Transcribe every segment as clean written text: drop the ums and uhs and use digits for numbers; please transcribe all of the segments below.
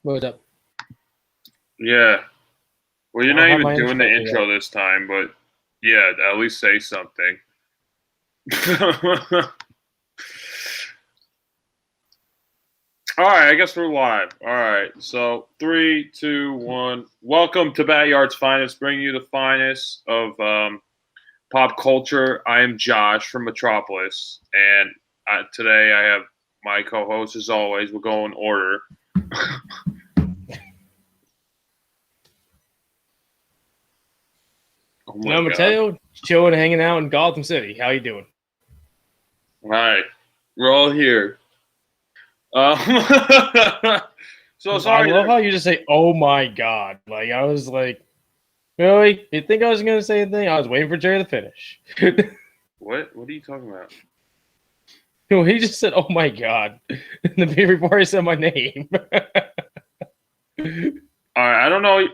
What was up? Yeah. Well, you're not have even my doing the intro intro this time, but yeah, at least say something. All right, I guess we're live. All right, so 3, 2, 1. Welcome to BatYard's Finest, bringing you the finest of pop culture. I am Josh from Metropolis, and today I have my co-host, as always. We'll go in order. Oh my God. Mateo, chilling, hanging out in Gotham City. How you doing? All right, we're all here. So sorry. I love how you just say, "Oh my God!" Like I was like, really? You think I was gonna say anything? I was waiting for Jerry to finish. What are you talking about? He just said, "Oh my God," before he said my name. All right, I don't know.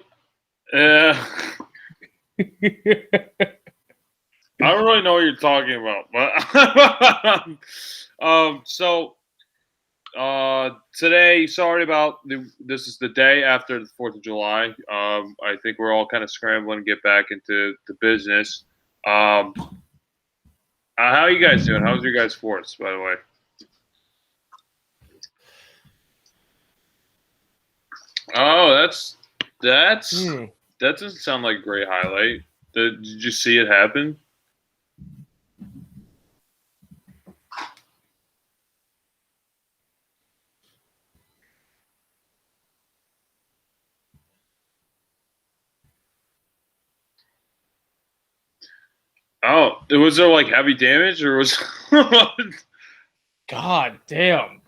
I don't really know what you're talking about, but today, sorry about this is the day after the 4th of July. I think we're all kind of scrambling to get back into the business. How are you guys doing? How's your guys' 4th, by the way? Oh, that doesn't sound like a great highlight. Did you see it happen? Oh, was there like heavy damage, or was? God damn.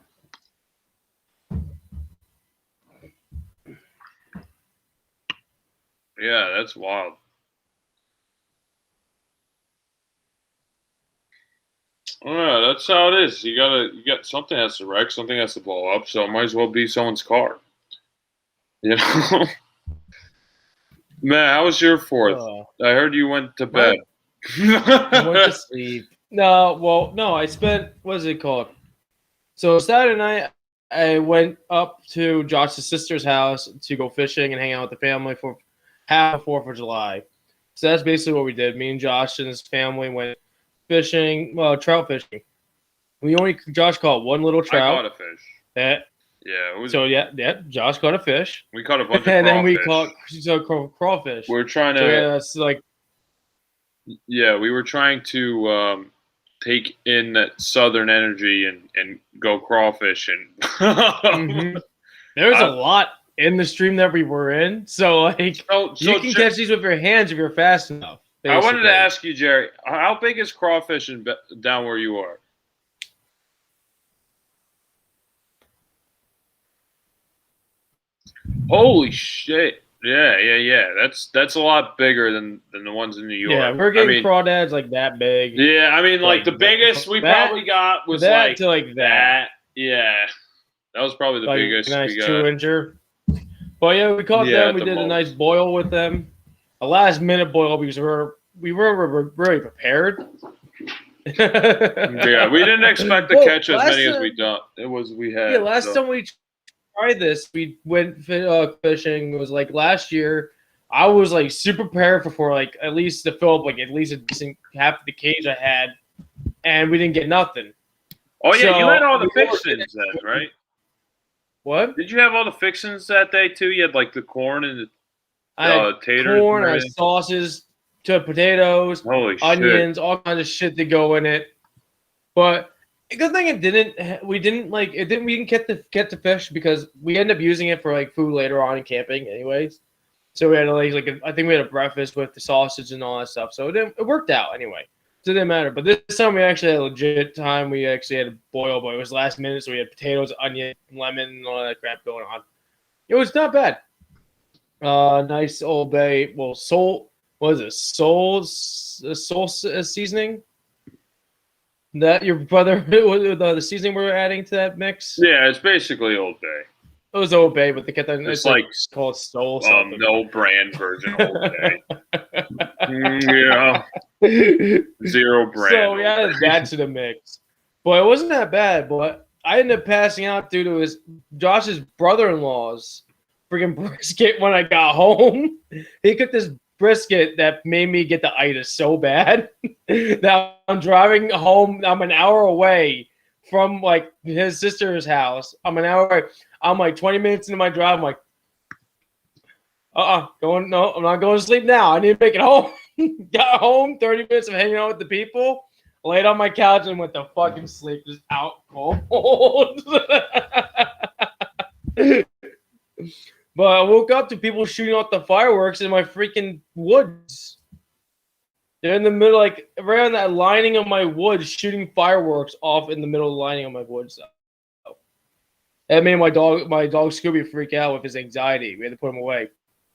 Yeah, that's wild. Yeah, that's how it is. You got something has to wreck, something has to blow up, so it might as well be someone's car. You know? Man, how was your 4th? I heard you went to bed. I went to sleep. No, I spent, what is it called? So Saturday night, I went up to Josh's sister's house to go fishing and hang out with the family for half the 4th of July. So that's basically what we did. Me and Josh and his family went fishing, trout fishing. Josh caught one little trout. I caught a fish. Josh caught a fish. We caught a bunch of crawfish. And then we caught crawfish. We're trying to. We were trying to take in that southern energy and go crawfishing. Mm-hmm. There was a lot in the stream that we were in, so you can catch these with your hands if you're fast enough. Basically. I wanted to ask you, Jerry, how big is crawfish down where you are? Holy shit! Yeah. That's a lot bigger than the ones in New York. Yeah, we're getting crawdads like that big. Yeah, I mean, like the biggest we probably got was that. Yeah, that was probably the biggest nice we got. 2-incher. But yeah, we caught them. We did a nice boil with them. A last-minute boil because we were really prepared. Yeah, we didn't expect to catch as many as we had. Yeah, last time we tried this, we went fishing. It was like last year. I was like super prepared for like at least to fill up like at least a decent half of the cage I had, and we didn't get nothing. Oh yeah, you had all the fixings then, right? What? Did you have all the fixings that day too? You had like the corn and the taters. Corn, I had sauces, potatoes, onions, shit. all kinds of shit to go in it. But a good thing we didn't get the fish because we ended up using it for like food later on in camping anyways. So we had I think we had a breakfast with the sausage and all that stuff. So it worked out anyway. So it didn't matter. But this time we actually had a legit time. We actually had a boil, but it was last minute. So we had potatoes, onion, lemon, and all that crap going on. It was not bad. Nice Old Bay. Well, Soul seasoning. That your brother, the seasoning we're adding to that mix? Yeah, it's basically Old Bay. It was Old Bay, but they kept that. It's like called Soul. No brand version Old Bay. Yeah. 0 brand. So we added that to the mix. But it wasn't that bad. But I ended up passing out due to Josh's brother-in-law's freaking brisket when I got home. He cooked this brisket that made me get the itis so bad that I'm driving home. I'm an hour away from like his sister's house. I'm an hour away. I'm like 20 minutes into my drive. I'm like, I'm not going to sleep now. I need to make it home. Got home, 30 minutes of hanging out with the people, laid on my couch and went to fucking sleep, just out cold. But I woke up to people shooting off the fireworks in my freaking woods. They're in the middle, like around that lining of my woods, shooting fireworks off in the middle of the lining of my woods. That made my dog Scooby freak out with his anxiety. We had to put him away.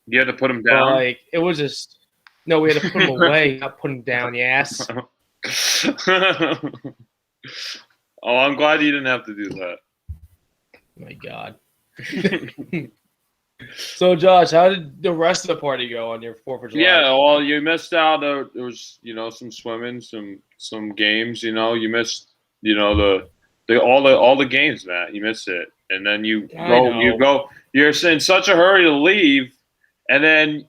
You had to put him down? But, like, it was just... No, we had to put him away, not put him down, you ass. Oh, I'm glad you didn't have to do that. My God. So, Josh, how did the rest of the party go on your 4th of July? Yeah, well, you missed out. There was, some swimming, some games. You missed, all the games, Matt. You missed it, and then you're in such a hurry to leave, and then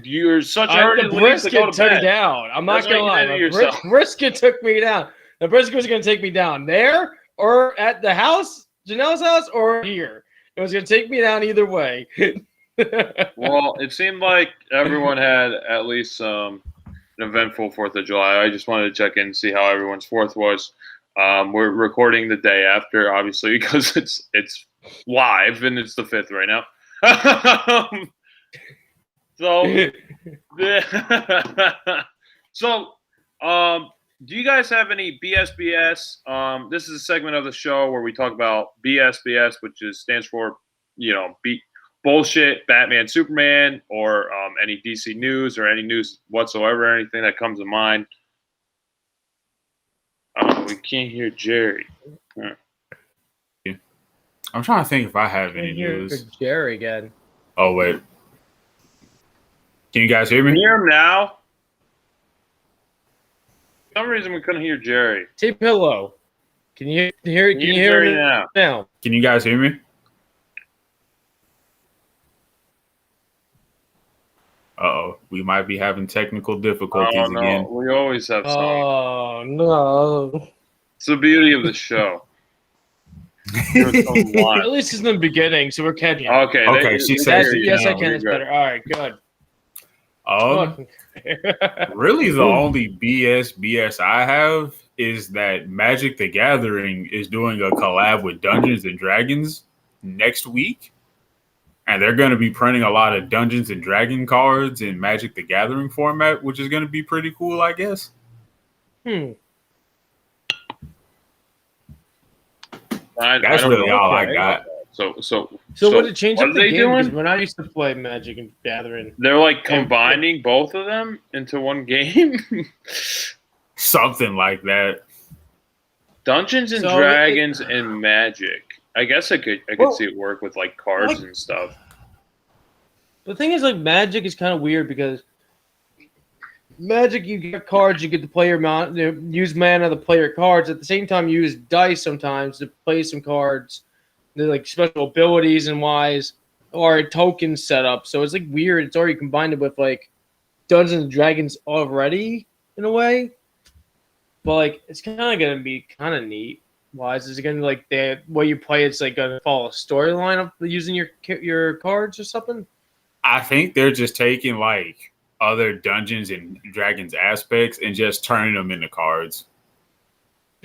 you're such a hurry to leave to go to took bed. me down. I'm not gonna lie. The brisket took me down. The brisket was gonna take me down there, or at the house, Janelle's house, or here. It was gonna take me down either way. Well, it seemed like everyone had at least an eventful 4th of July. I just wanted to check in and see how everyone's 4th was. We're recording the day after, obviously, because it's live and it's the 5th right now. Do you guys have any BSBS? This is a segment of the show where we talk about BSBS, which stands for, bullshit, Batman, Superman, or any DC news or any news whatsoever, anything that comes to mind. We can't hear Jerry. I'm trying to think if I have any news. Jerry again. Oh, wait. Can you guys hear me? Can you hear him now? For some reason we couldn't hear Jerry. T-Pillow. Can you hear Jerry me now? Can you guys hear me? Uh-oh. We might be having technical difficulties again. We always have some. Oh, no. It's the beauty of the show. At least it's in the beginning, so we're catching up. Okay. She said yes, I can. It's better. All right, good. Really, the only BS I have is that Magic the Gathering is doing a collab with Dungeons and Dragons next week, and they're going to be printing a lot of Dungeons and Dragon cards in Magic the Gathering format, which is going to be pretty cool, I guess. That's really all I got. So would it change up the they game? doing? Because when I used to play Magic and Gathering, they're like combining both of them into one game. Something like that. Dungeons and Dragons and Magic. I guess I could see it work with like cards and stuff. The thing is, like, Magic is kind of weird because Magic, you get cards, you get to play use mana to play your cards. At the same time, you use dice sometimes to play some cards. They're like special abilities and wise, or a token setup. So it's like weird. It's already combined with like Dungeons and Dragons already in a way. But like, it's kind of gonna be kind of neat. Wise is it gonna be like the way you play? It's like gonna follow a storyline of using your cards or something. I think they're just taking like other Dungeons and Dragons aspects and just turning them into cards.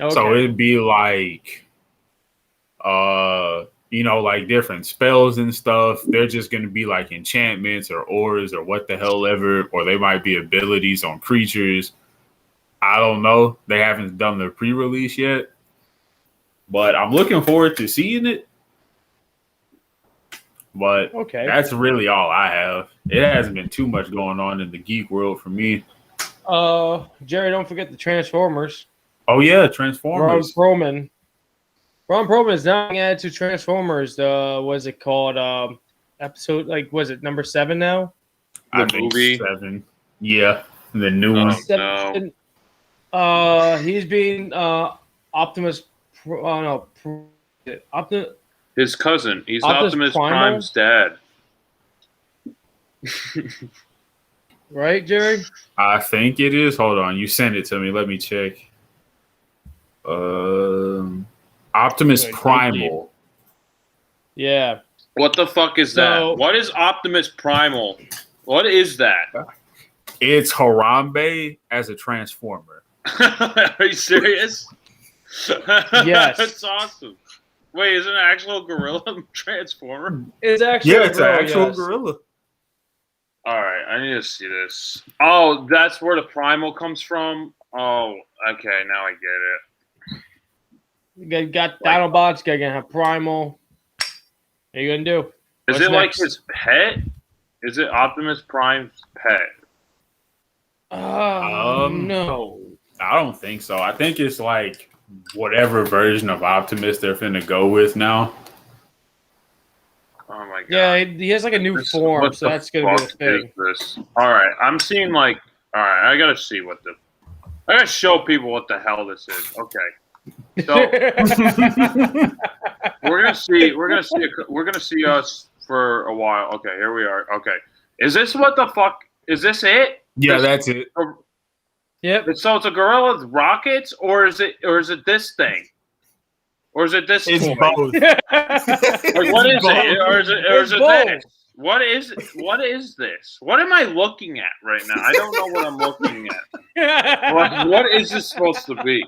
Okay. So it'd be like, like different spells and stuff. They're just going to be like enchantments or auras or what the hell ever, or they might be abilities on creatures. I don't know. They haven't done the pre-release yet, but I'm looking forward to seeing it. But that's really all I have. It hasn't been too much going on in the geek world for me. Jerry, don't forget the Transformers. Oh yeah, Transformers. Ron Perlman is now added to Transformers. What's it called? Episode was it number 7 now? I think 7. Yeah, the new one. No. He's being Optimus. His cousin. He's Optimus Prime's dad. Right, Jerry? I think it is. Hold on, you send it to me. Let me check. Optimus Wait, Primal. Yeah. What the fuck is that? What is Optimus Primal? What is that? It's Harambe as a Transformer. Are you serious? Yes. That's awesome. Wait, is it an actual gorilla transformer? It's actually It's an actual gorilla. All right, I need to see this. Oh, that's where the primal comes from? Oh, okay, now I get it. You got Dinobots, gonna have Primal. What are you gonna do? Is it like his pet? Is it Optimus Prime's pet? No. I don't think so. I think it's like whatever version of Optimus they're finna go with now. Oh my god. Yeah, he has like a new form, so that's gonna be the thing. This? All right, I'm seeing like. All right, I gotta see what the. I gotta show people what the hell this is. Okay, so we're gonna see us for a while. Okay, here we are. Okay, is this what the fuck? Is this it? Yeah, that's it. Yep. So it's a gorilla with rockets, or is it this thing? Or is it this? It's toy? both. Like, what is it? Or is it both. this? What is this? What am I looking at right now? I don't know what I'm looking at. What is this supposed to be?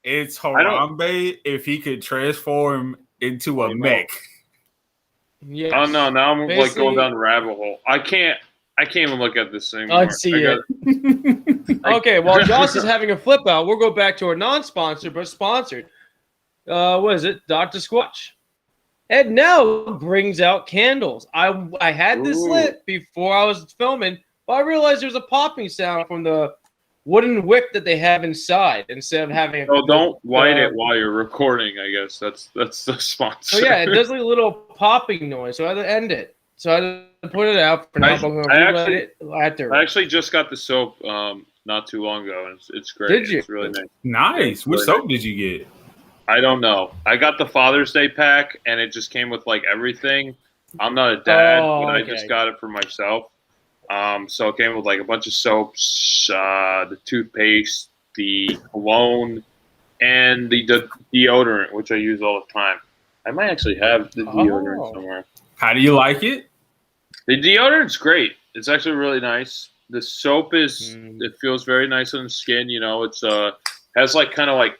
It's Harambe if he could transform into a mech. Yes. Oh no! Now I'm like going down the rabbit hole. I can't even look at this anymore. Let's see it. Okay, while Josh is having a flip out, we'll go back to our non-sponsored but sponsored. What is it? Dr. Squatch. Ed now brings out candles. I had this lit before I was filming, but I realized there's a popping sound from the wooden wick that they have inside instead of having. Oh, don't light it while you're recording. I guess that's the sponsor. So yeah, it does like a little popping noise. So I had to end it. So I had to put it out for now. I actually just got the soap not too long ago, and it's great. Did you? It's really nice. Nice. What soap did you get? I don't know. I got the Father's Day pack, and it just came with like everything. I'm not a dad, but I just got it for myself. So it came with like a bunch of soaps, the toothpaste, the cologne, and the deodorant, which I use all the time. I might actually have the deodorant somewhere. How do you like it? The deodorant's great. It's actually really nice. The soap it feels very nice on the skin. You know, it's has like kind of like,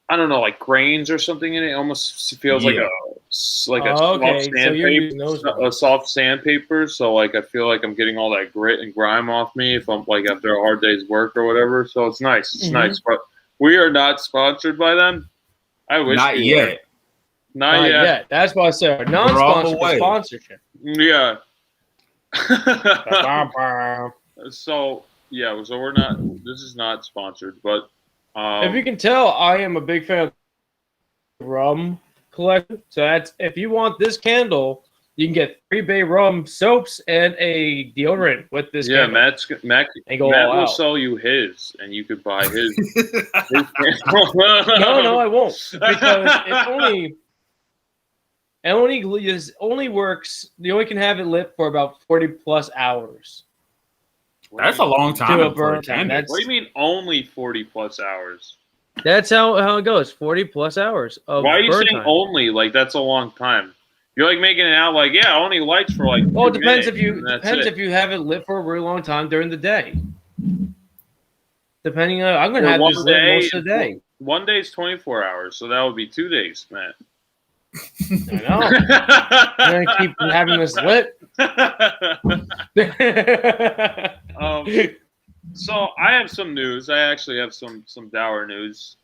I don't know, like grains or something in it. It almost feels like a soft sandpaper. So like I feel like I'm getting all that grit and grime off me if I'm like after a hard day's work or whatever. So it's nice. It's nice. But we are not sponsored by them. I wish not yet. Not yet. That's why I said non-sponsored sponsorship. Yeah. So we're not. This is not sponsored, but. If you can tell, I am a big fan of rum collection. So that's if you want this candle, you can get 3 Bay rum soaps and a deodorant with this. Yeah, candle. Matt will sell you his, and you could buy his. No, I won't because it only works. You only can have it lit for about 40+ hours. That's a long time for a candle. What do you mean only 40+ hours? That's how it goes. 40+ hours. Why are you saying only? Like that's a long time. You're like making it out like only lights for like. Well, it depends if you have it lit for a really long time during the day. Depending on, I'm gonna have this lit most of the day. One day is 24 hours, so that would be 2 days, man. I know. I'm gonna keep having this lit. So I have some news. I actually have some dour news.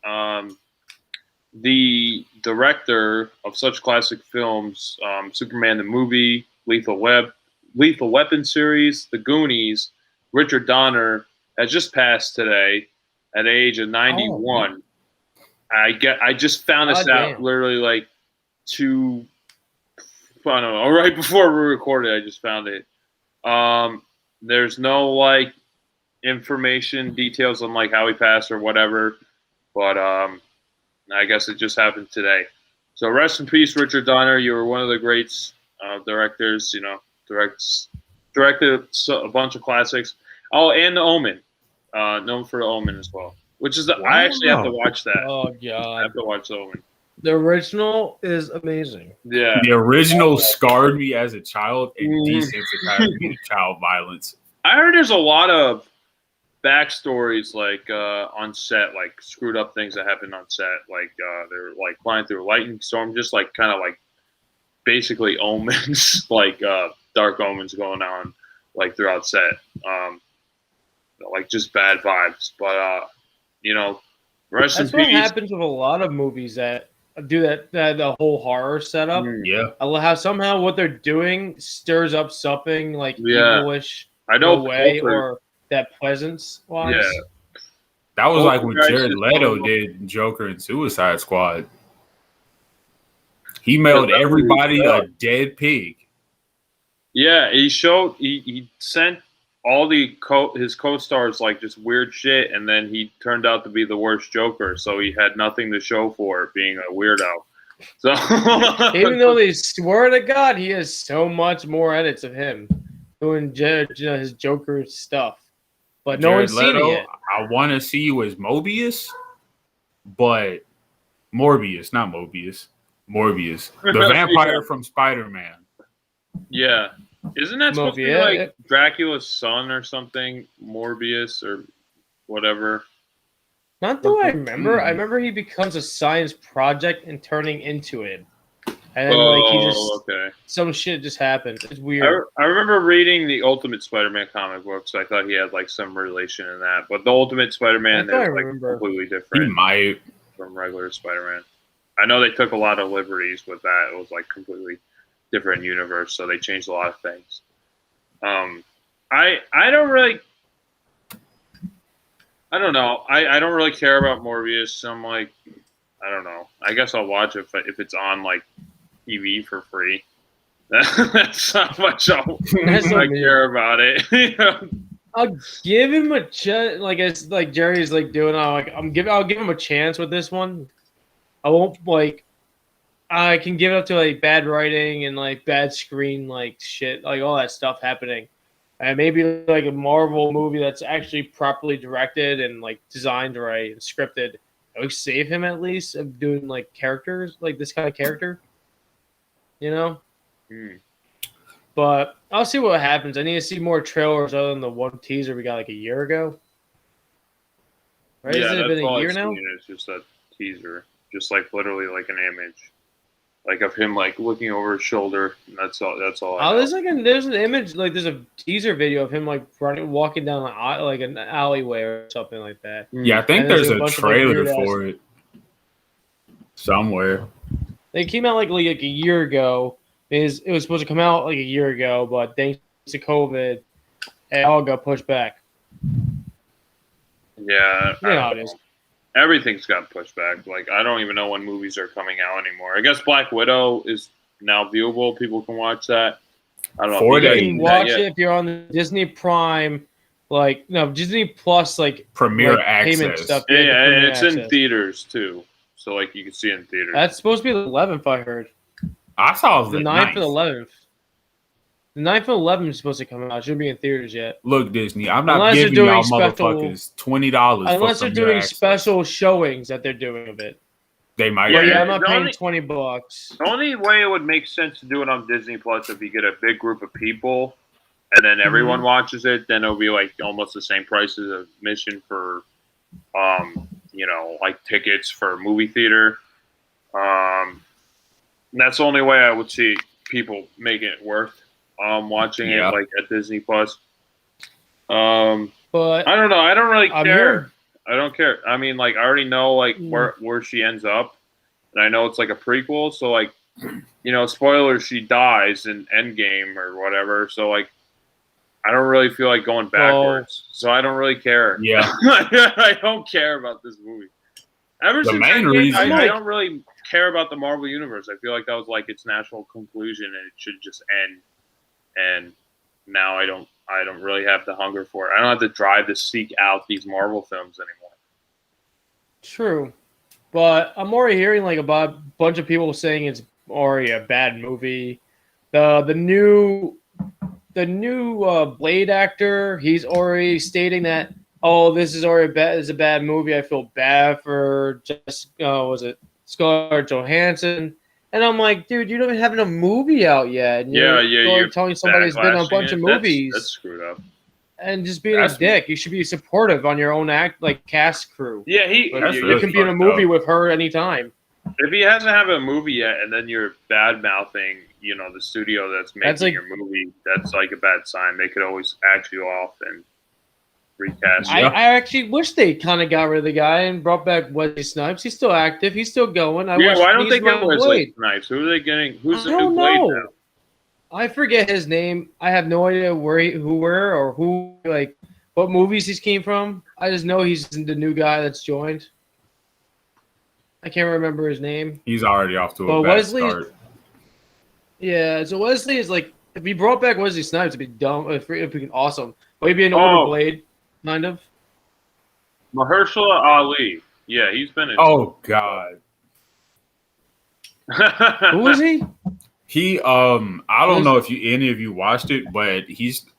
The director of such classic films, Superman the movie, Lethal Weapon series, The Goonies, Richard Donner has just passed today at the age of 91. I just found this out literally like right before we recorded. I just found it. There's no like information details on like how he passed or whatever, but I guess it just happened today. So rest in peace, Richard Donner. You were one of the greats directors, Directed a bunch of classics. Oh, and the Omen, known for the Omen as well. Which is I actually have to watch that. Oh I god, have to watch the Omen. the original is amazing. Yeah, The original scarred me as a child and desensitized me to child violence. I heard there's a lot of backstories like on set, like screwed up things that happened on set, like they're like flying through a lightning storm, just like kind of like basically omens, like dark omens going on like throughout set, like just bad vibes. But rest That's in what peace. happens with a lot of movies that do that the whole horror setup. Yeah. I love how somehow what they're doing stirs up something like Yeah. evilish I know in a way, Colter- or that presence wise. Yeah. That was like when Poltergeist Jared is Leto one of them. did Joker and Suicide Squad. He mailed that movie was everybody bad. a dead pig. Yeah, he sent all his co-stars like just weird shit, and then he turned out to be the worst Joker, so he had nothing to show for it, being a weirdo. So Even though they swear to God, he has so much more edits of him doing his Joker stuff, but no Jared one's seen it Leto, yet. I want to see you as Mobius, but Morbius, not Mobius. Morbius, the vampire from Spider-Man. yeah, isn't that supposed to be Yeah. like Dracula's son or something? Morbius or whatever. Not that I remember. I remember he becomes a science project and turning into it, and then like he just okay. some shit just happens. It's weird. I remember reading the Ultimate Spider-Man comic books. I thought he had like some relation in that, but the Ultimate Spider-Man I thought I is like remember. completely He different might. from regular Spider-Man. I know they took a lot of liberties with that. It was like completely different universe, so they changed a lot of things. I don't really. I don't know. I don't really care about Morbius. I'm like, I don't know. I guess I'll watch it if it's on like TV for free. That's how much I care about it. I'll give him a chance. Like it's like Jerry's like doing. I'll give him a chance with this one. I won't like. I can give it up to like bad writing and like bad screen like shit, like all that stuff happening. And maybe like a Marvel movie that's actually properly directed and like designed right and scripted. I would save him at least of doing like characters, like this kind of character. You know? But I'll see what happens. I need to see more trailers other than the one teaser we got like a year ago. Right? Yeah, Has it that's been a all year I've now? seen. It's just a teaser, just like literally like an image, like of him like looking over his shoulder. And that's all. That's all. I Oh, know. there's an image, like there's a teaser video of him like walking down like an alleyway or something like that. Yeah, I think And there's there's a a bunch of, like, trailer weird-ass- for it somewhere. They came out like a year ago. It was supposed to come out like a year ago, but thanks to COVID, it all got pushed back. Yeah, You know how it is. everything's got pushed back. Like I don't even know when movies are coming out anymore. I guess Black Widow is now viewable. People can watch that. I don't know. 4 if you guys days. You can seen that watch yet. it if you're on the Disney Prime, like no Disney Plus, like Premiere like, payment access. stuff. Yeah, the and Premiere it's in access. theaters too. So like you can see it in theaters. That's supposed to be the 11th, I heard. I saw The the 9th and 9th. 11th. The 9th and 11th is supposed to come out. It shouldn't be in theaters yet. Look, Disney, I'm not Unless they're giving y'all doing special- motherfuckers $20 Unless for they're Premiere doing access. special showings that they're doing of it. They might. But Yeah, yeah, I'm not the paying only- $20. The only way it would make sense to do it on Disney Plus if you get a big group of people and then everyone watches it, then it'll be like almost the same price as admission for, like tickets for a movie theater. And that's the only way I would see people making it worth watching it like at Disney Plus. But I don't know. I don't really I'm care. here. I don't care. I mean, like, I already know, like, where she ends up. And I know it's, like, a prequel. So, like, spoilers, she dies in Endgame or whatever. So, like, I don't really feel like going backwards. So I don't really care. Yeah. I don't care about this movie. Ever The since main Endgame, reason- I don't really care about the Marvel Universe. I feel like that was, like, its natural conclusion and it should just end. And now I don't really have the hunger for it. I don't have the drive to seek out these Marvel films anymore. true. But I'm already hearing like about a bunch of people saying it's already a bad movie. The new the new Blade actor, he's already stating that, oh, this is already is a bad movie. I feel bad for was it Scarlett Johansson? And I'm like, dude, you don't even have a movie out yet. And you're telling somebody who's been on a bunch of movies. That's screwed up. And just being a dick. You should be supportive on your own cast crew. Yeah, you can be in a movie with her anytime. If he hasn't had a movie yet, and then you're bad mouthing, the studio that's making your movie, that's like a bad sign. They could always ask you off and recast. I actually wish they kind of got rid of the guy and brought back Wesley Snipes. He's still active. He's still going. Why don't they get Wesley Snipes? Who are they getting? Who's the new Blade now? I forget his name. I have no idea who what movies he came from. I just know he's the new guy that's joined. I can't remember his name. He's already off to a bad start. Yeah, so Wesley is like, if he brought back Wesley Snipes, it'd be dumb. It'd be awesome. But he'd be an older Blade, kind of. Mahershala Ali. Yeah, he's been in. Oh God. Who is he? He I don't know if any of you watched it, but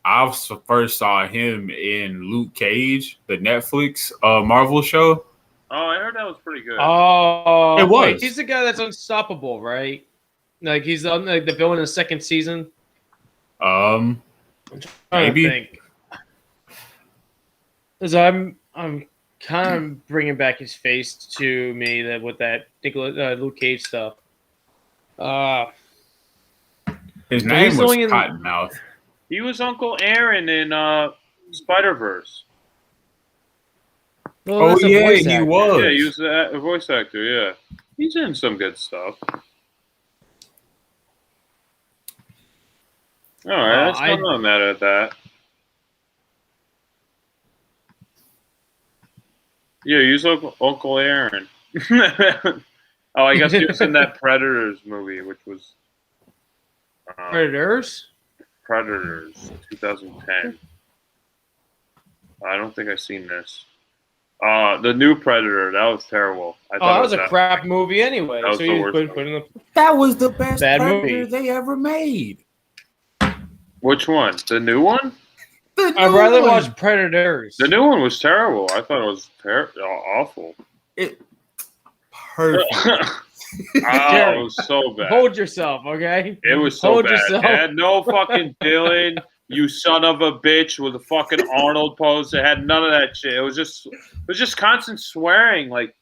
I first saw him in Luke Cage, the Netflix Marvel show. Oh, I heard that was pretty good. Oh, it was. He's the guy that's unstoppable, right? Like he's the villain in the second season. Maybe. Because I'm kind of bringing back his face to me with that Luke Cage stuff. His name was Cottonmouth. He was Uncle Aaron in Spider-Verse. Well, he was. Yeah, he was a voice actor, yeah. He's in some good stuff. All right, I'm not mad at that. Yeah, he's Uncle Aaron. I guess he was in that Predators movie, which was... Predators? Predators, 2010. I don't think I've seen this. The new Predator, that was terrible. That was a crap movie anyway. That was the worst that was the best Predator movie they ever made. Which one? The new one? I'd rather watch Predators. The new one was terrible. I thought it was awful. Perfect. It was so bad. Hold yourself, okay? It was so bad. It had no fucking Dylan, you son of a bitch, with a fucking Arnold pose. It had none of that shit. It was just constant swearing. Like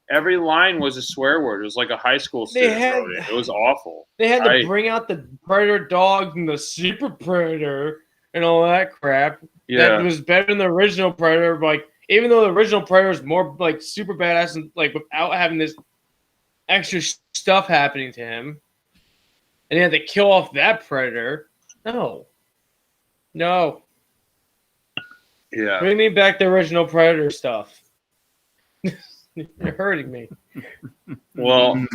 every line was a swear word. It was like a high school student wrote it. It was awful. They had to bring out the Predator dog and the Super Predator and all that crap. Yeah. That was better than the original Predator. Like, even though the original Predator is more like super badass and like without having this extra stuff happening to him, and he had to kill off that Predator. No. Yeah. Bring me back the original Predator stuff. You're hurting me. Well,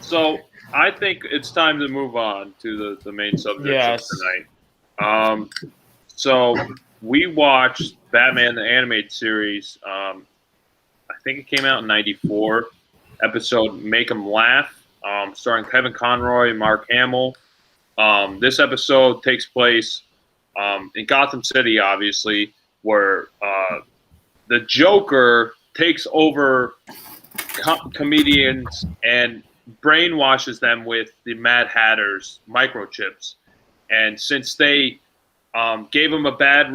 so I think it's time to move on to the main subject of tonight. So we watched Batman the Animated Series. I think it came out in '94. Episode "Make 'Em Laugh," starring Kevin Conroy and Mark Hamill. This episode takes place in Gotham City, obviously, where the Joker takes over comedians and brainwashes them with the Mad Hatter's microchips. And since they gave him a bad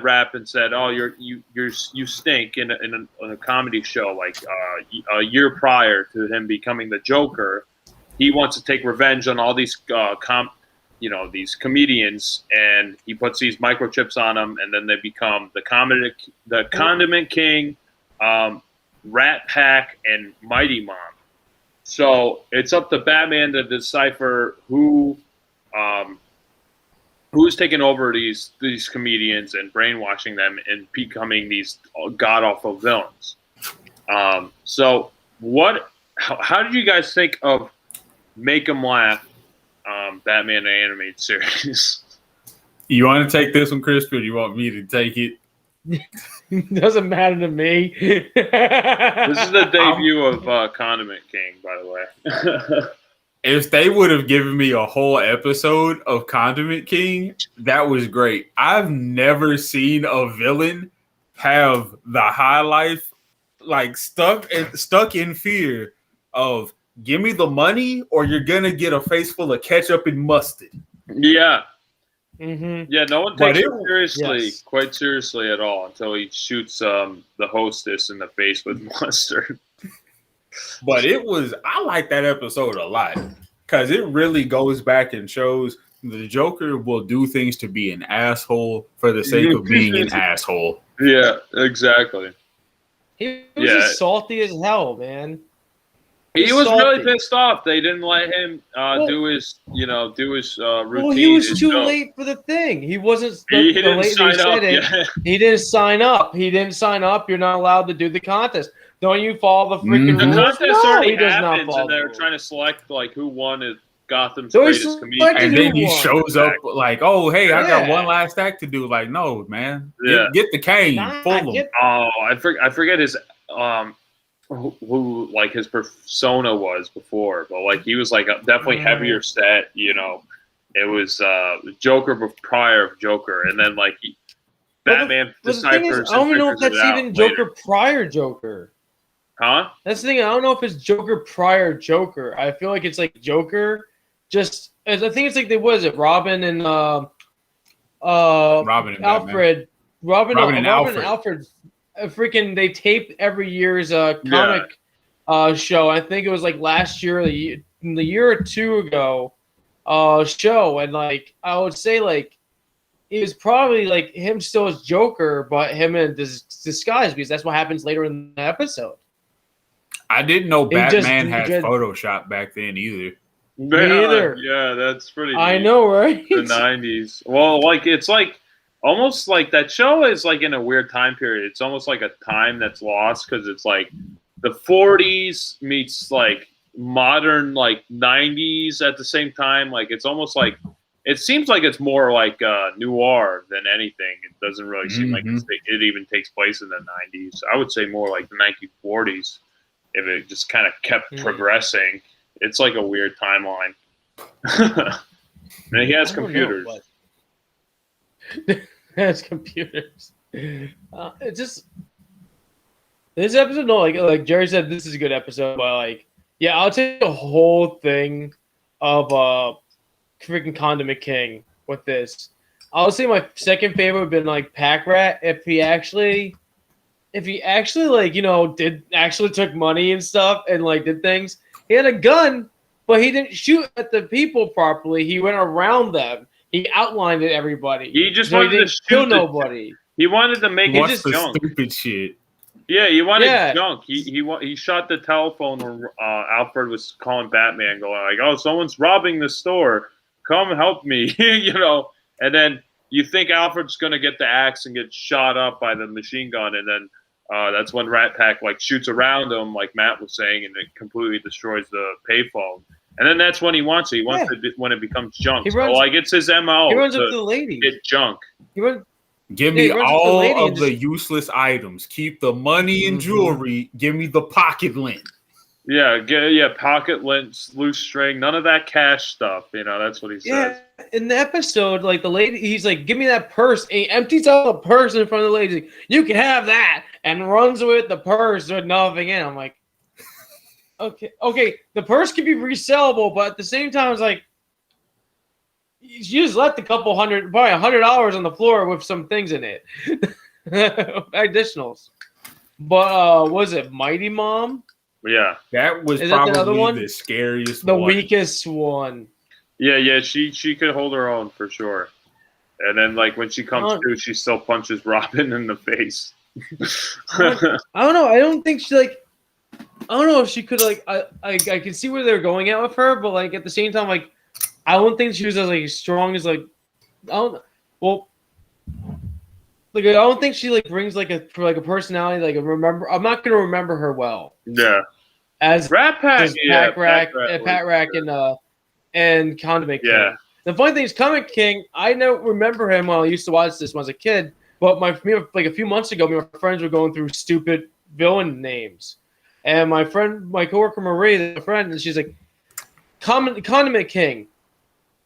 rap and said, "Oh, you stink" in a comedy show like a year prior to him becoming the Joker, he wants to take revenge on all these these comedians, and he puts these microchips on them, and then they become the Condiment King, Rat Pack, and Mighty Mom. So it's up to Batman to decipher who's taking over these comedians and brainwashing them and becoming these god-awful villains. So how did you guys think of Make 'Em Laugh, Batman Animated Series? You want to take this one, Chris, or do you want me to take it? Doesn't matter to me. This is the debut of Condiment King, by the way. If they would have given me a whole episode of Condiment King, that was great. I've never seen a villain have the high life, like stuck in fear of give me the money or you're gonna get a face full of ketchup and mustard. Yeah. Mm-hmm. Yeah, no one But takes it- him seriously, yes. quite seriously at all, until he shoots the hostess in the face with mustard. But I like that episode a lot because it really goes back and shows the Joker will do things to be an asshole for the sake of being an asshole. Yeah, exactly. He was just salty as hell, man. He was salty. really pissed off. They didn't let him do his routine. Well, he was his too joke. late for the thing. He wasn't. He didn't sign up. Yeah. He didn't sign up. He didn't sign up. You're not allowed to do the contest. Don't you follow the freaking The rules? contest already he does not happens, follow and they're the rules. trying to select like who won as Gotham's So he's greatest comedian. selecting And who then he won. shows up like, "Oh, hey, I got Yeah. one last act to do." Like, no, man, Yeah. get the cane, Nah, pull him. Oh, I forget his who like his persona was before, but like he was like definitely heavier set. You know, it was Joker prior of Joker, and then like Batman But the thing is, I don't even know if that's even Joker prior Joker. Huh? That's the thing. I don't know if it's Joker prior Joker. I feel like it's like Joker. Just I think it's like Robin and Robin and Alfred. Robin and Alfred. Alfred. Freaking, they tape every year's comic show. I think it was like last year, the year or two ago, show, and like I would say like it was probably like him still as Joker, but him in disguise because that's what happens later in the episode. I didn't know He just- Batman he had just- Photoshop back then either. Neither. Yeah, that's pretty. I neat. know, right? The 90s. Well, like it's like almost like that show is like in a weird time period. It's almost like a time that's lost because it's like the 40s meets like modern like 90s at the same time. Like it's almost like it seems like it's more like noir than anything. It doesn't really seem like it even takes place in the 90s. I would say more like the 1940s if it just kind of kept progressing. It's like a weird timeline. And he has computers. Has computers. It's just this episode. No, like Jerry said, this is a good episode. But like, yeah, I'll take the whole thing of freaking Condiment King with this. I'll say my second favorite would have been like Pack Rat if he actually like did actually took money and stuff and like did things. He had a gun, but he didn't shoot at the people properly. He went around them. He outlined it everybody. He just so he wanted didn't to kill shoot nobody. He wanted to make it just junk. Stupid shit. Yeah, he wanted junk. He shot the telephone when Alfred was calling Batman, going like, "Oh, someone's robbing the store. Come help me," And then you think Alfred's gonna get the axe and get shot up by the machine gun, and then that's when Rat Pack like shoots around him, like Matt was saying, and it completely destroys the payphone. And then that's when he wants it. He wants it when it becomes junk. Like it's his MO. He runs up to the lady. Get junk. Give me all of the useless items. Keep the money and jewelry. Give me the pocket lint. Yeah, pocket lint, loose string, none of that cash stuff. That's what he says. Yeah, in the episode, like the lady, he's like, "Give me that purse." And he empties out the purse in front of the lady. Like, "You can have that," and runs with the purse with nothing in. I'm like, okay, the purse could be resellable, but at the same time, it's like you just left probably $100 on the floor with some things in it, additionals. But was it Mighty Mom? Yeah, that was probably the scariest, the weakest one. Yeah, she could hold her own for sure. And then like when she comes through, she still punches Robin in the face. I don't know. I don't think she like. I don't know if she could like. I can see where they're going at with her, but like at the same time, like I don't think she was as like strong as like. I don't think she like brings like a personality like a remember. I'm not gonna remember her well. Yeah. As Rat Pack, Pat Rack and Condiment King. Yeah. The funny thing is, Condiment King. I don't remember him when I used to watch this when I was a kid. But like a few months ago, my friends were going through stupid villain names. And my coworker Marie, the friend, and she's like, Condiment King.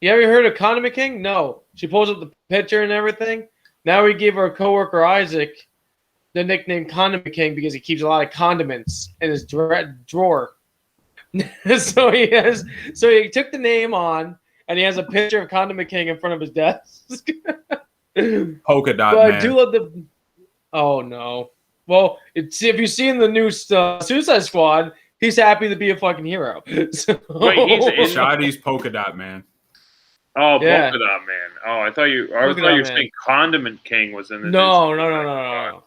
You ever heard of Condiment King? No. She pulls up the picture and everything. Now we give our coworker Isaac the nickname Condiment King because he keeps a lot of condiments in his drawer. So he took the name on, and he has a picture of Condiment King in front of his desk. Polka dot But man. I do love the. Oh no! Well, if you've seen the new Suicide Squad, he's happy to be a fucking hero. So, Wait, he's in Shoddy's polka dot man. Oh, Yeah. Polka Dot Man. Oh, I thought you were Man. saying Condiment King was in the No.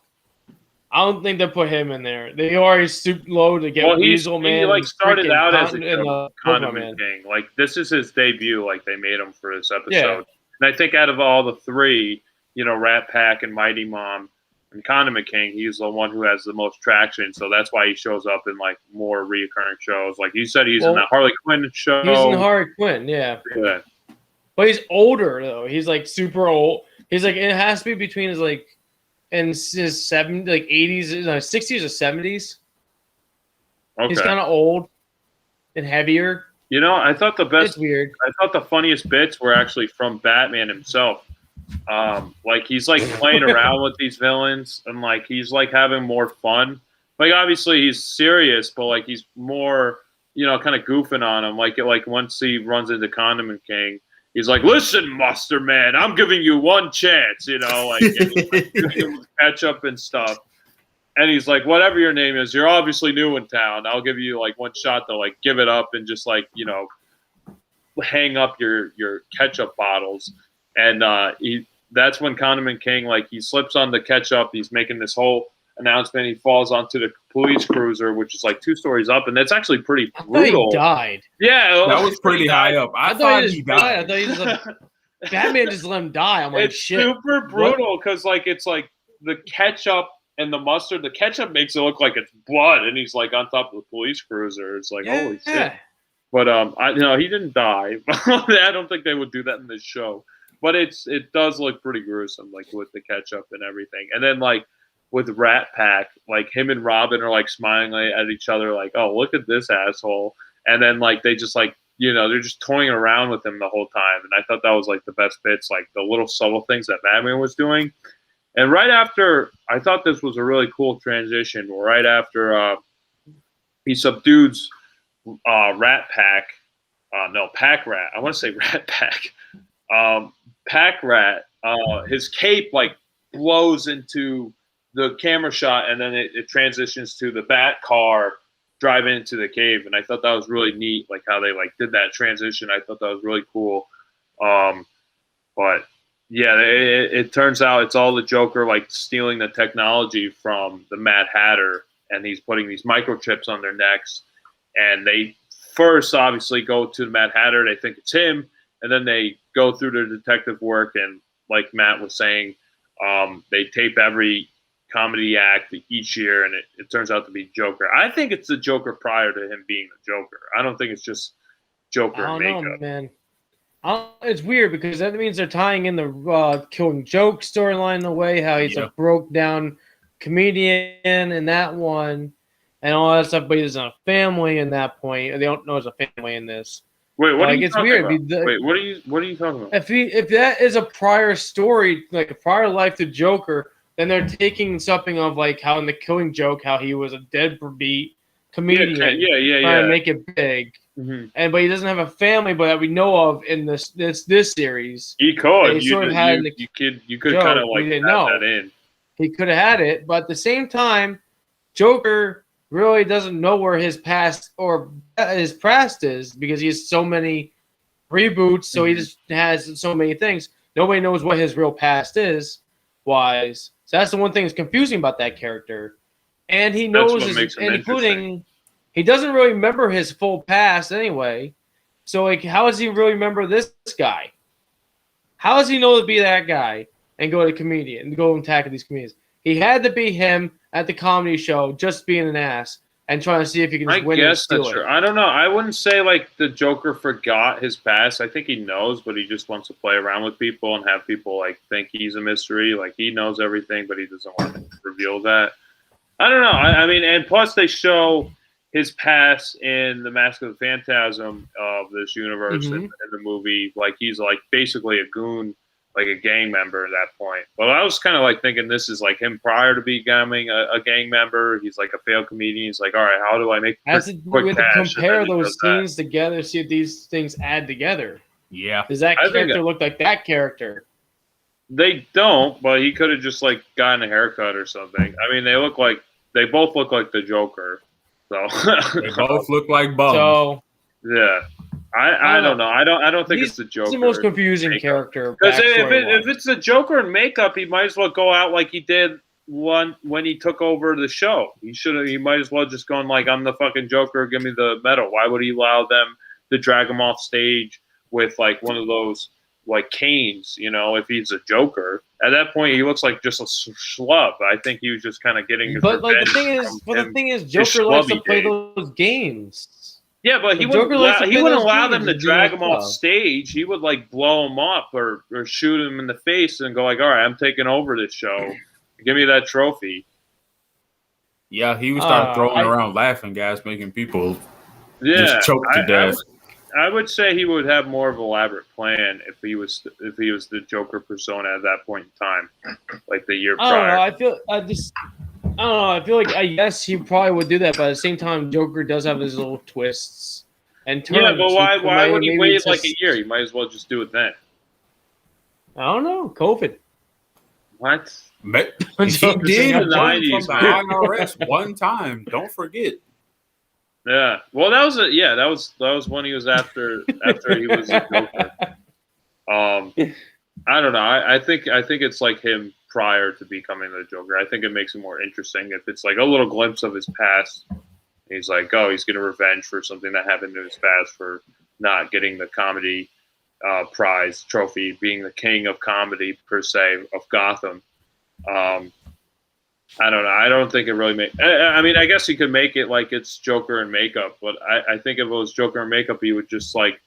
I don't think they put him in there. They already stooped low to get Weasel Man. He like started freaking out as a Condiment Condiment King. Like this is his debut. Like they made him for this episode. Yeah. And I think out of all the three, Rat Pack and Mighty Mom and Condiment King, he's the one who has the most traction. So that's why he shows up in like more reoccurring shows. Like you said, he's in that Harley Quinn show. He's in Harley Quinn, yeah. Yeah. But he's older though. He's like super old. He's like it has to be between his like in his 70s, like 80s, 60s or 70s. Okay. He's kind of old and heavier. I thought the best. It's weird. I thought the funniest bits were actually from Batman himself. Like he's like playing around with these villains and like he's like having more fun. Like obviously he's serious, but like he's more kind of goofing on him. Like once he runs into Condiment King, he's like, "Listen, Monster Man, I'm giving you one chance." Like ketchup and stuff. And he's like, "Whatever your name is, you're obviously new in town. I'll give you like one shot to like give it up and just like hang up your ketchup bottles." And that's when Condiment King like he slips on the ketchup. He's making this whole announcement. He falls onto the police cruiser, which is like 2 stories up, and that's actually pretty brutal. I thought he died. Yeah, that was pretty high up. I thought he died. I thought he just Batman just let him die. I'm like, it's shit. super brutal because like it's like the ketchup and the mustard. The ketchup makes it look like it's blood, and he's like on top of the police cruiser. It's like holy shit. But he didn't die. I don't think they would do that in this show. But it does look pretty gruesome, like with the ketchup and everything. And then like with Rat Pack, like him and Robin are like smiling at each other, like, "Oh, look at this asshole." And then like they just like they're just toying around with him the whole time. And I thought that was like the best bits, like the little subtle things that Batman was doing. And right after, I thought this was a really cool transition. Right after he subdues Rat Pack, Pack Rat. I want to say Rat Pack. Pack Rat, his cape like blows into the camera shot, and then it transitions to the Bat car driving into the cave. And I thought that was really neat, like how they like did that transition. I thought that was really cool. But yeah, it turns out it's all the Joker like stealing the technology from the Mad Hatter, and he's putting these microchips on their necks. And they first obviously go to the Mad Hatter. They think it's him. And then they go through their detective work, and like Matt was saying, they tape every comedy act each year, and it turns out to be Joker. I think it's the Joker prior to him being the Joker. I don't think it's just Joker I don't makeup. know, man. It's weird because that means they're tying in the Killing Joke storyline in a way, how he's a broke down comedian in that one, and all that stuff, but he doesn't have a family in that point. They don't know there's a family in this. Wait, what are you it's talking weird. about? Wait, what are you talking about? If that is a prior story, like a prior life to Joker, then they're taking something of like how in the Killing Joke, how he was a deadbeat comedian, trying to make it big, but he doesn't have a family, but that we know of in this series. He could. You could kind of like add that in. He could have had it, but at the same time, Joker really doesn't know where his past is because he has so many reboots, so he just has so many things. Nobody knows what his real past is, wise. So that's the one thing that's confusing about that character. And he knows, including, he doesn't really remember his full past anyway. So, like, how does he really remember this guy? How does he know to be that guy and go to comedian and go and tackle these comedians? He had to be him at the comedy show, just being an ass and trying to see if he can just win and steal it. I don't know. I wouldn't say like the Joker forgot his past. I think he knows, but he just wants to play around with people and have people like think he's a mystery. Like he knows everything, but he doesn't want to reveal that. I don't know. I mean, and plus they show his past in the Mask of the Phantasm of this universe in the movie. Like he's like basically a goon, like a gang member at that point. But I was kind of like thinking this is like him prior to becoming a gang member. He's like a failed comedian. He's like, all right, how do I make we have to compare those scenes together, see if these things add together. Yeah. Does that character look like that character? They don't, but he could have just like gotten a haircut or something. I mean, they both look like the Joker. So they both look like bums. So yeah, I don't know. I don't think it's the Joker. It's the most confusing character. Because if it's the Joker in makeup, he might as well go out like he did when he took over the show. He might as well just gone like, I'm the fucking Joker. Give me the medal. Why would he allow them to drag him off stage with like one of those like canes? You know, if he's a Joker, at that point he looks like just a schlub. I think he was just kind of getting his but like the thing is, Joker likes to play those games. Yeah, but he wouldn't allow them to drag him off stage. He would like blow him up or shoot him in the face and go like, all right, I'm taking over this show. Give me that trophy. Yeah, he would start throwing around laughing gas, making people just choke to death. I would say he would have more of an elaborate plan if he was the Joker persona at that point in time, like the year prior. I feel like yes, he probably would do that, but at the same time, Joker does have his little twists and turns. Yeah, but why would he wait like a year? He might as well just do it then. I don't know. COVID. What? He did in the 90s from the IRS one time. Don't forget. Yeah. Well, that was when he was after he was a Joker. I don't know. I think it's like him prior to becoming the Joker. I think it makes it more interesting if it's like a little glimpse of his past. He's like, oh, he's getting revenge for something that happened in his past for not getting the comedy prize trophy, being the king of comedy per se of Gotham. I don't know. I don't think it really makes. I mean, I guess he could make it like it's Joker in makeup, but I think if it was Joker in makeup, he would just like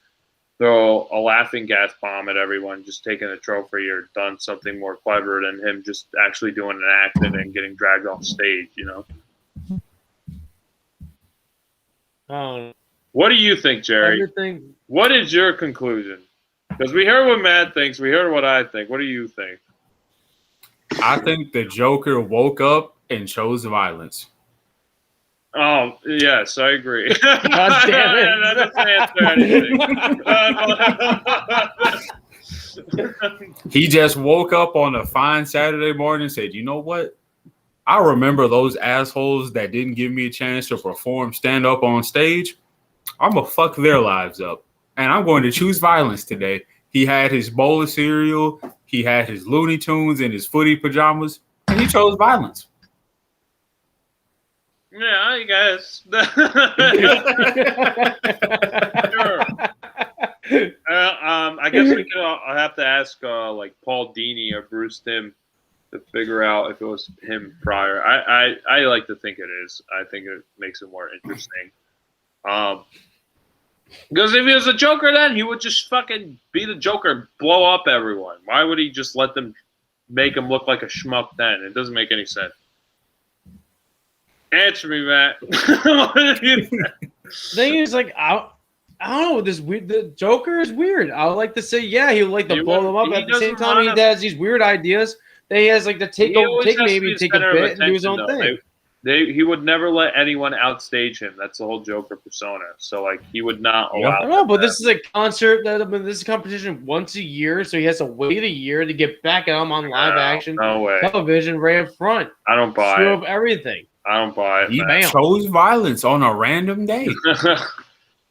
throw a laughing gas bomb at everyone, just taking a trophy or done something more clever than him just actually doing an act and then getting dragged off stage. You know. What do you think, Jerry? What is your conclusion? Because we heard what Matt thinks, we heard what I think. What do you think? I think the Joker woke up and chose violence. Oh, yes, I agree. God damn it. That doesn't answer anything. He just woke up on a fine Saturday morning and said, you know what? I remember those assholes that didn't give me a chance to perform stand up on stage. I'm going to fuck their lives up. And I'm going to choose violence today. He had his bowl of cereal. He had his Looney Tunes and his footy pajamas. And he chose violence. Yeah, I guess. Sure. I guess I'll have to ask like Paul Dini or Bruce Timm to figure out if it was him prior. I like to think it is. I think it makes it more interesting. Because if he was a Joker then, he would just fucking be the Joker and blow up everyone. Why would he just let them make him look like a shmup then? It doesn't make any sense. Answer me, Matt. Thing is, like, I don't know. This weird. The Joker is weird. I would like to say, yeah, he would like to blow them up. At the same time, he has these weird ideas that he has, like, to take a bit and do his own thing. He would never let anyone outstage him. That's the whole Joker persona. So, like, he would not allow. I know, but this is a concert. This is a competition once a year, so he has to wait a year to get back at him on live action television right up front. I don't buy Screw it. Up everything. I don't buy it. He chose violence on a random day.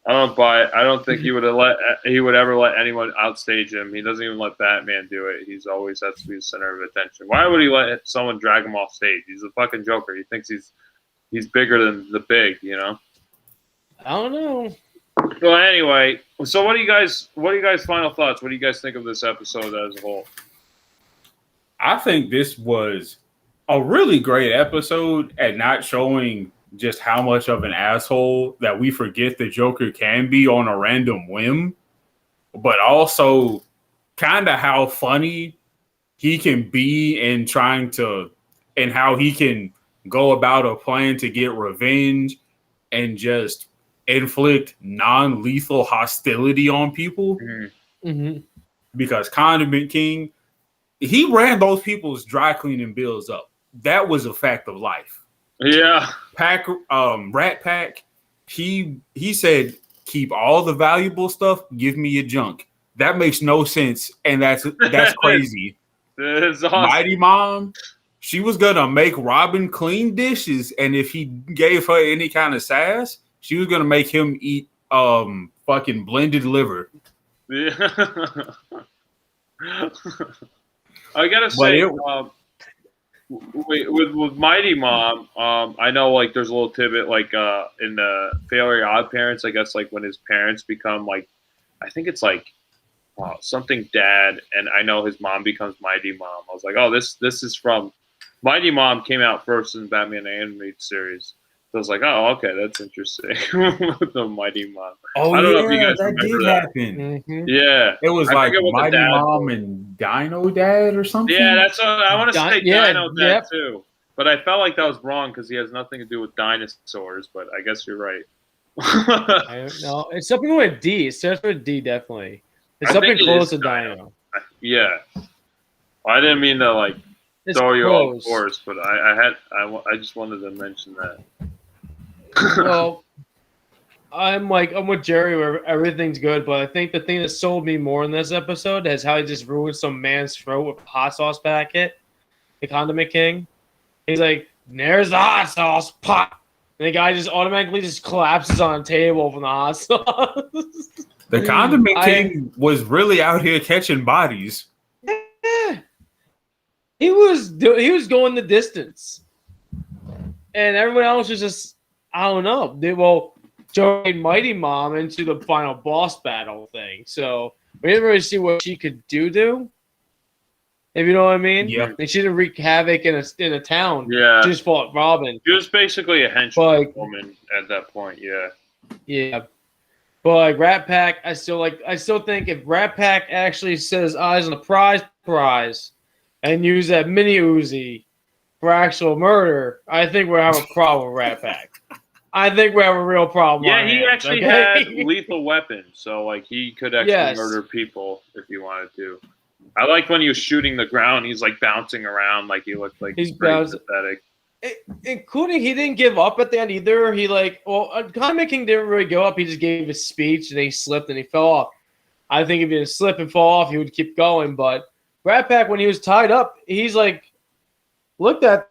I don't buy it. I don't think he would ever let anyone outstage him. He doesn't even let Batman do it. He's always has to be the center of attention. Why would he let someone drag him off stage? He's a fucking Joker. He thinks he's bigger than the big, you know? I don't know. Well, anyway, so what do you guys final thoughts? What do you guys think of this episode as a whole? I think this was a really great episode at not showing just how much of an asshole that we forget the Joker can be on a random whim, but also kind of how funny he can be in and how he can go about a plan to get revenge and just inflict non-lethal hostility on people. Mm-hmm. Because Condiment King, he ran those people's dry cleaning bills up. That was a fact of life. Yeah. Rat Pack, he said, keep all the valuable stuff, give me your junk. That makes no sense, and that's crazy. It's awesome. Mighty Mom, she was gonna make Robin clean dishes, and if he gave her any kind of sass, she was gonna make him eat fucking blended liver. Yeah. I gotta say, with Mighty Mom, I know like there's a little tidbit like in the Fairly Odd Parents, I guess like when his parents become like, I think it's like something dad, and I know his mom becomes Mighty Mom. I was like, oh, this is from Mighty Mom came out first in Batman animated series. So I was like, oh, okay, that's interesting. With the Mighty Mom. Oh, I don't know if you guys that remember did that. happen. Mm-hmm. Yeah, It was I like forget what the Mighty dad Mom was. and Dino Dad or something. Yeah, that's what I want to say. Dino Dad yep. too, but I felt like that was wrong because he has nothing to do with dinosaurs. But I guess you're right. I don't know. It's something with D. It starts with D, definitely. It's I something think it close is to Dino. Yeah, I didn't mean to like It's throw you off close. course, but I just wanted to mention that. Well, I'm with Jerry where everything's good, but I think the thing that sold me more in this episode is how he just ruined some man's throat with a hot sauce packet. The Condiment King. He's like, there's the hot sauce, pop. And the guy just automatically just collapses on a table from the hot sauce. The Condiment King was really out here catching bodies. Yeah. He was going the distance. And everyone else was just, I don't know. Joe made Mighty Mom into the final boss battle thing. So we didn't really see what she could do. If you know what I mean? Yeah. And she didn't wreak havoc in a town. Yeah. She just fought Robin. She was basically a henchman woman at that point, yeah. Yeah. But like Rat Pack, I still think if Rat Pack actually set his eyes on the prize and use that mini Uzi for actual murder, I think we're having a problem with Rat Pack. I think we have a real problem. Yeah, he actually had lethal weapons, so like he could actually murder people if he wanted to. I liked when he was shooting the ground. He's like bouncing around, like he looked like he's pathetic. Including he didn't give up at the end either. He Condiment King didn't really go up. He just gave his speech and he slipped and he fell off. I think if he didn't slip and fall off, he would keep going. But Rat Pack, when he was tied up, he's like looked at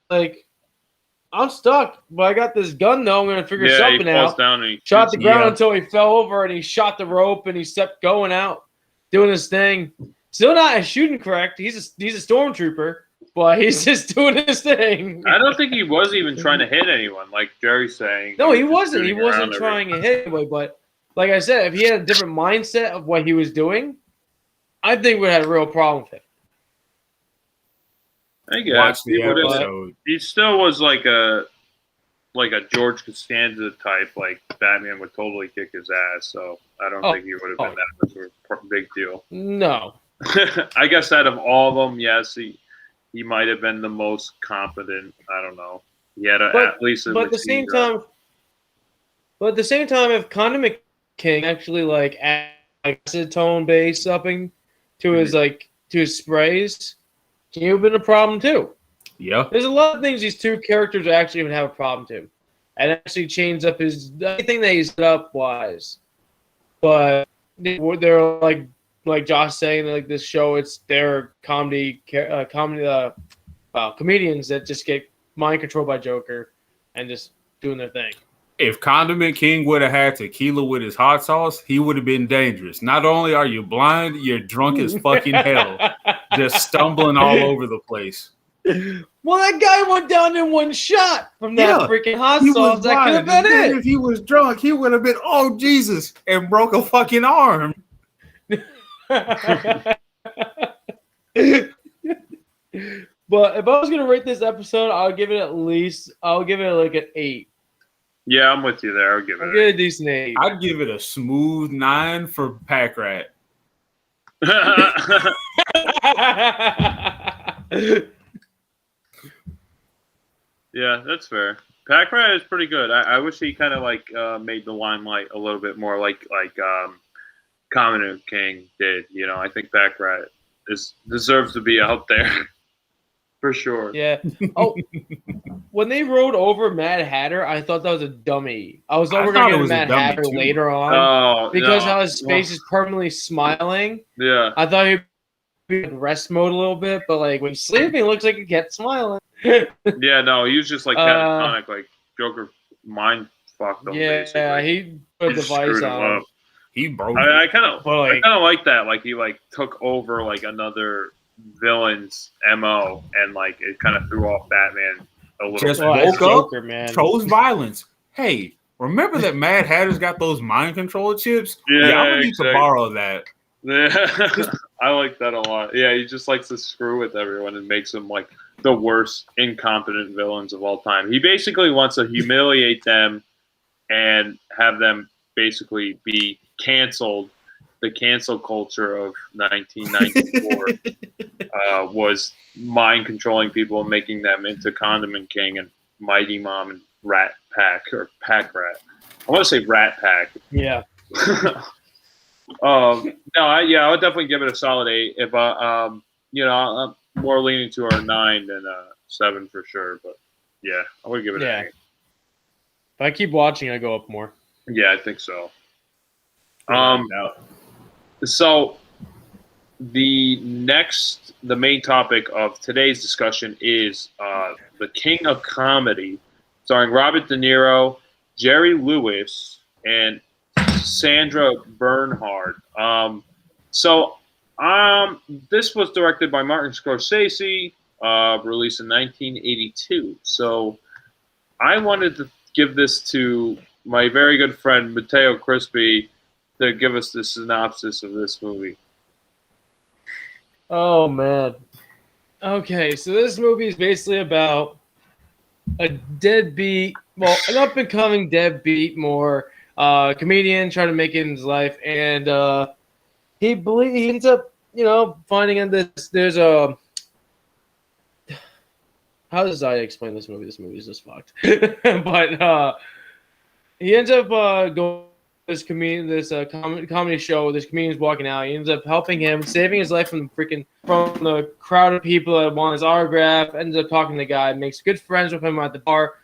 like, I'm stuck, but I got this gun though. I'm gonna figure something out. Down and he shot the ground until he fell over and he shot the rope and he kept going out, doing his thing. Still not shooting correct. He's a stormtrooper, but he's just doing his thing. I don't think he was even trying to hit anyone, like Jerry's saying. No, he wasn't. He wasn't trying to hit anybody. But like I said, if he had a different mindset of what he was doing, I think we had a real problem with it. I guess he still was like a George Costanza type. Like Batman would totally kick his ass. So I don't think he would have been that much of a big deal. No. I guess out of all of them, yes, he might have been the most competent. I don't know. He had at least. But at the same time, if Condiment King actually like acetone based something to his to his sprays, can have been a problem too. Yeah. There's a lot of things these two characters actually would have a problem to. And actually change up anything that he's set up wise. But they're like Josh saying, like this show, it's their comedians that just get mind controlled by Joker and just doing their thing. If Condiment King would have had tequila with his hot sauce, he would have been dangerous. Not only are you blind, you're drunk as fucking hell. Just stumbling all over the place. Well, that guy went down in one shot from that freaking hot sauce. That could have been it. If he was drunk, he would have been, oh, Jesus, and broke a fucking arm. But if I was going to rate this episode, I'll give it like an 8. Yeah, I'm with you there. I'll give it a decent 8. I'd give it a smooth 9 for Pack Rat. Yeah, that's fair. Pack Rat is pretty good. I wish he kind of like made the limelight a little bit more like Common King did. You know, I think Pack Rat deserves to be out there for sure. Yeah. Oh, when they rode over Mad Hatter, I thought that was a dummy. I was thought we were thought gonna it get a was a Mad dummy, Hatter too. later on Oh, because no. how his face is permanently smiling. Yeah. I thought he'd be in rest mode a little bit, but like when he's sleeping, it looks like he gets smiling. Yeah, no, he was just like catatonic, like Joker mind fucked him. Yeah, basically. he put a He just device screwed him on him. up. He broke. I kind of But, like that. Like he like took over like another villain's MO and like it kind of threw off Batman a little Just bit. well, woke it's up, Joker, man. chose violence. Hey, remember that Mad Hatter's got those mind control chips? Yeah, I'm gonna need exactly. to borrow that. Yeah, I like that a lot. Yeah, he just likes to screw with everyone and makes them like the worst incompetent villains of all time. He basically wants to humiliate them and have them basically be canceled. The cancel culture of 1994 was mind controlling people and making them into Condiment King and Mighty Mom and Rat Pack or Pack Rat. I want to say Rat Pack. Yeah. No, I would definitely give it a solid 8. If I'm more leaning to a 9 than a 7 for sure. But yeah, I would give it an 8. If I keep watching, I go up more. Yeah, I think so. No. So the main topic of today's discussion is The King of Comedy, starring Robert De Niro, Jerry Lewis, and Sandra Bernhard. This was directed by Martin Scorsese, released in 1982. So I wanted to give this to my very good friend Matteo Crispy to give us the synopsis of this movie. Oh man. Okay, so this movie is basically about a deadbeat, well, an up and coming deadbeat, more comedian trying to make it in his life, and he ends up, finding in this. There's a. How does I explain this movie? This movie is just fucked. But he ends up going to this comedy show. This comedian's walking out. He ends up helping him, saving his life from the crowd of people that want his autograph. Ends up talking to the guy, makes good friends with him at the bar,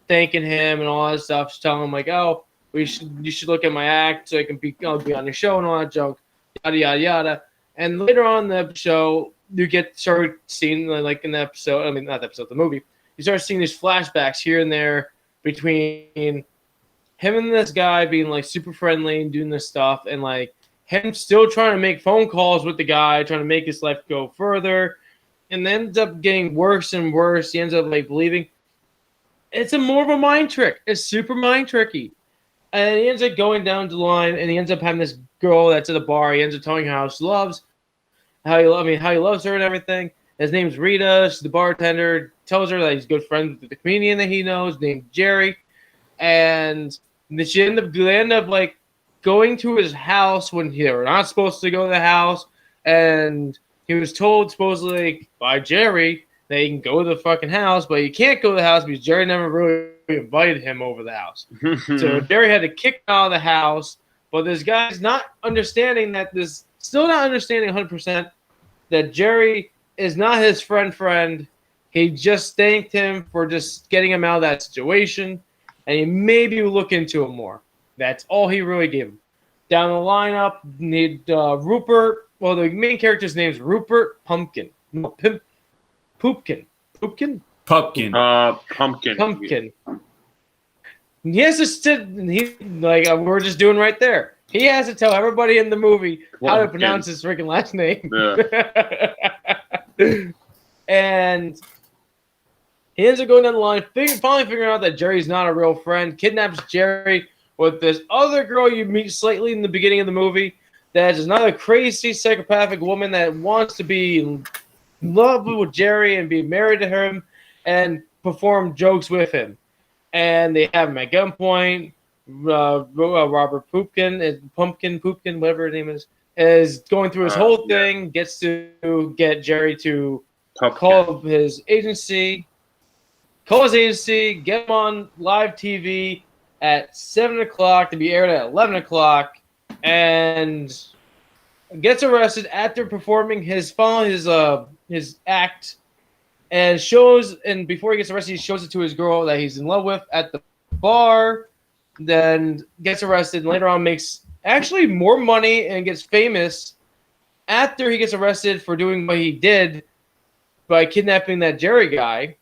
thanking him and all that stuff. Just telling him like, "Oh, you should look at my act so I can I'll be on your show and all that junk." Yada yada yada. And later on in the show, you start seeing, like in the episode, I mean, not the episode, the movie, you start seeing these flashbacks here and there between him and this guy being like super friendly and doing this stuff, and like him still trying to make phone calls with the guy, trying to make his life go further, and then ends up getting worse and worse. He ends up like believing it's more of a mind trick. It's super mind tricky. And he ends up going down the line, and he ends up having this girl that's at the bar. He ends up telling her how he loves her and everything. His name's Rita. She's the bartender. Tells her that he's good friends with the comedian that he knows named Jerry. And they end up like going to his house when they were not supposed to go to the house. And he was told supposedly by Jerry that he can go to the fucking house, but he can't go to the house because Jerry never really invited him over the house. So Jerry had to kick him out of the house. But this guy's not understanding that still not understanding 100% that Jerry is not his friend. He just thanked him for just getting him out of that situation, and he maybe will look into it more. That's all he really gave him. Down the lineup, need Rupert. Well, the main character's name is Rupert Pupkin. No, Pupkin. Pupkin? Pupkin. Pumpkin. Pumpkin. He has to sit. We're just doing right there. He has to tell everybody in the movie how to pronounce his freaking last name. Yeah. And he ends up going down the line, finally figuring out that Jerry's not a real friend, kidnaps Jerry with this other girl you meet slightly in the beginning of the movie that is another crazy psychopathic woman that wants to be in love with Jerry and be married to him and perform jokes with him. And they have him at gunpoint. Robert Pupkin, Pumpkin, whatever his name is going through his whole thing, gets to get Jerry to call his agency, call his agency, get him on live TV at 7 o'clock to be aired at 11 o'clock, and gets arrested after performing his act, and before he gets arrested, he shows it to his girl that he's in love with at the bar, then gets arrested, and later on makes actually more money and gets famous after he gets arrested for doing what he did by kidnapping that Jerry guy.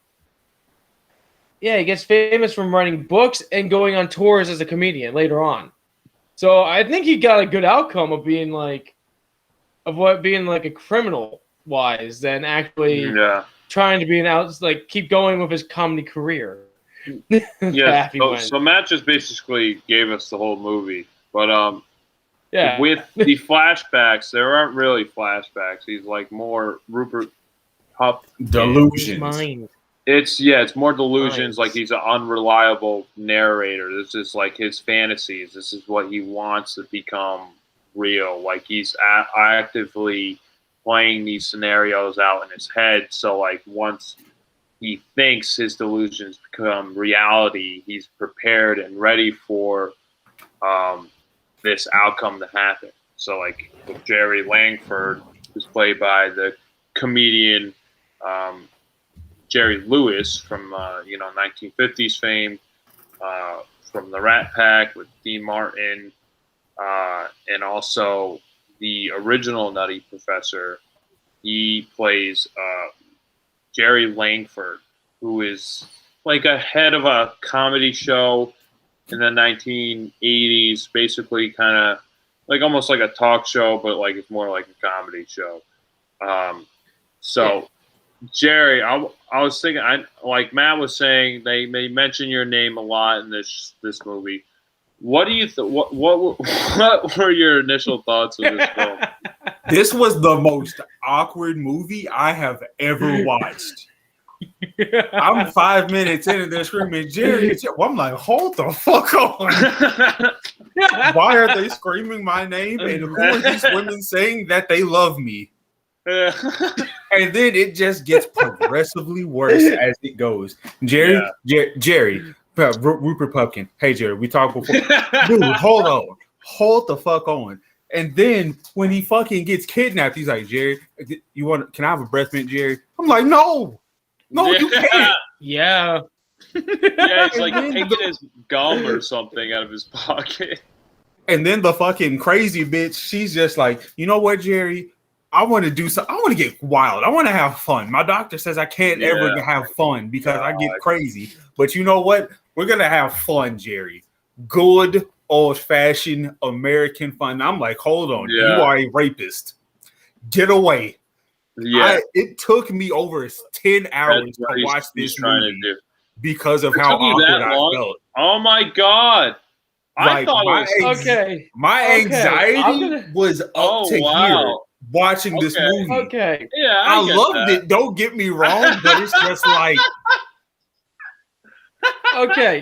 Yeah, he gets famous from writing books and going on tours as a comedian later on. So I think he got a good outcome of being like a criminal wise than actually trying to be keep going with his comedy career. Yeah. So Matt just basically gave us the whole movie, but with the flashbacks, there aren't really flashbacks. He's like more Rupert Pupkin. Delusions. It's more delusions. Like he's an unreliable narrator. This is like his fantasies. This is what he wants to become real. Like he's actively playing these scenarios out in his head. So like once he thinks his delusions become reality, he's prepared and ready for this outcome to happen. So like with Jerry Langford, who's played by the comedian Jerry Lewis from 1950s fame, from the Rat Pack with Dean Martin, and also the original Nutty Professor. He plays Jerry Langford, who is like a head of a comedy show in the 1980s, basically kind of like almost like a talk show, but like it's more like a comedy show. Jerry, I was thinking, like Matt was saying, they mention your name a lot in this movie. What do you what were your initial thoughts of this film? This was the most awkward movie I have ever watched. I'm 5 minutes in and they're screaming, Jerry. I'm like, hold the fuck on. Why are they screaming my name? And who are these women saying that they love me? And then it just gets progressively worse as it goes. Jerry, Rupert Pupkin. Hey, Jerry, we talked before. Dude, hold on. Hold the fuck on. And then when he fucking gets kidnapped, he's like, Jerry, can I have a breath mint, Jerry? I'm like, no, you can't. Yeah. Yeah, it's like taking his gum or something out of his pocket. And then the fucking crazy bitch, she's just like, you know what, Jerry? I want to do something. I want to get wild. I want to have fun. My doctor says I can't ever have fun because I get crazy. But you know what? We're going to have fun, Jerry. Good old-fashioned American fun. I'm like, hold on. You are a rapist. Get away. Yeah. It took me over 10 hours to watch this movie because of how awkward I felt. Oh, my God. I thought my anxiety was up to here. Watching this movie. Okay. Yeah, I loved it. Don't get me wrong, but it's just like okay.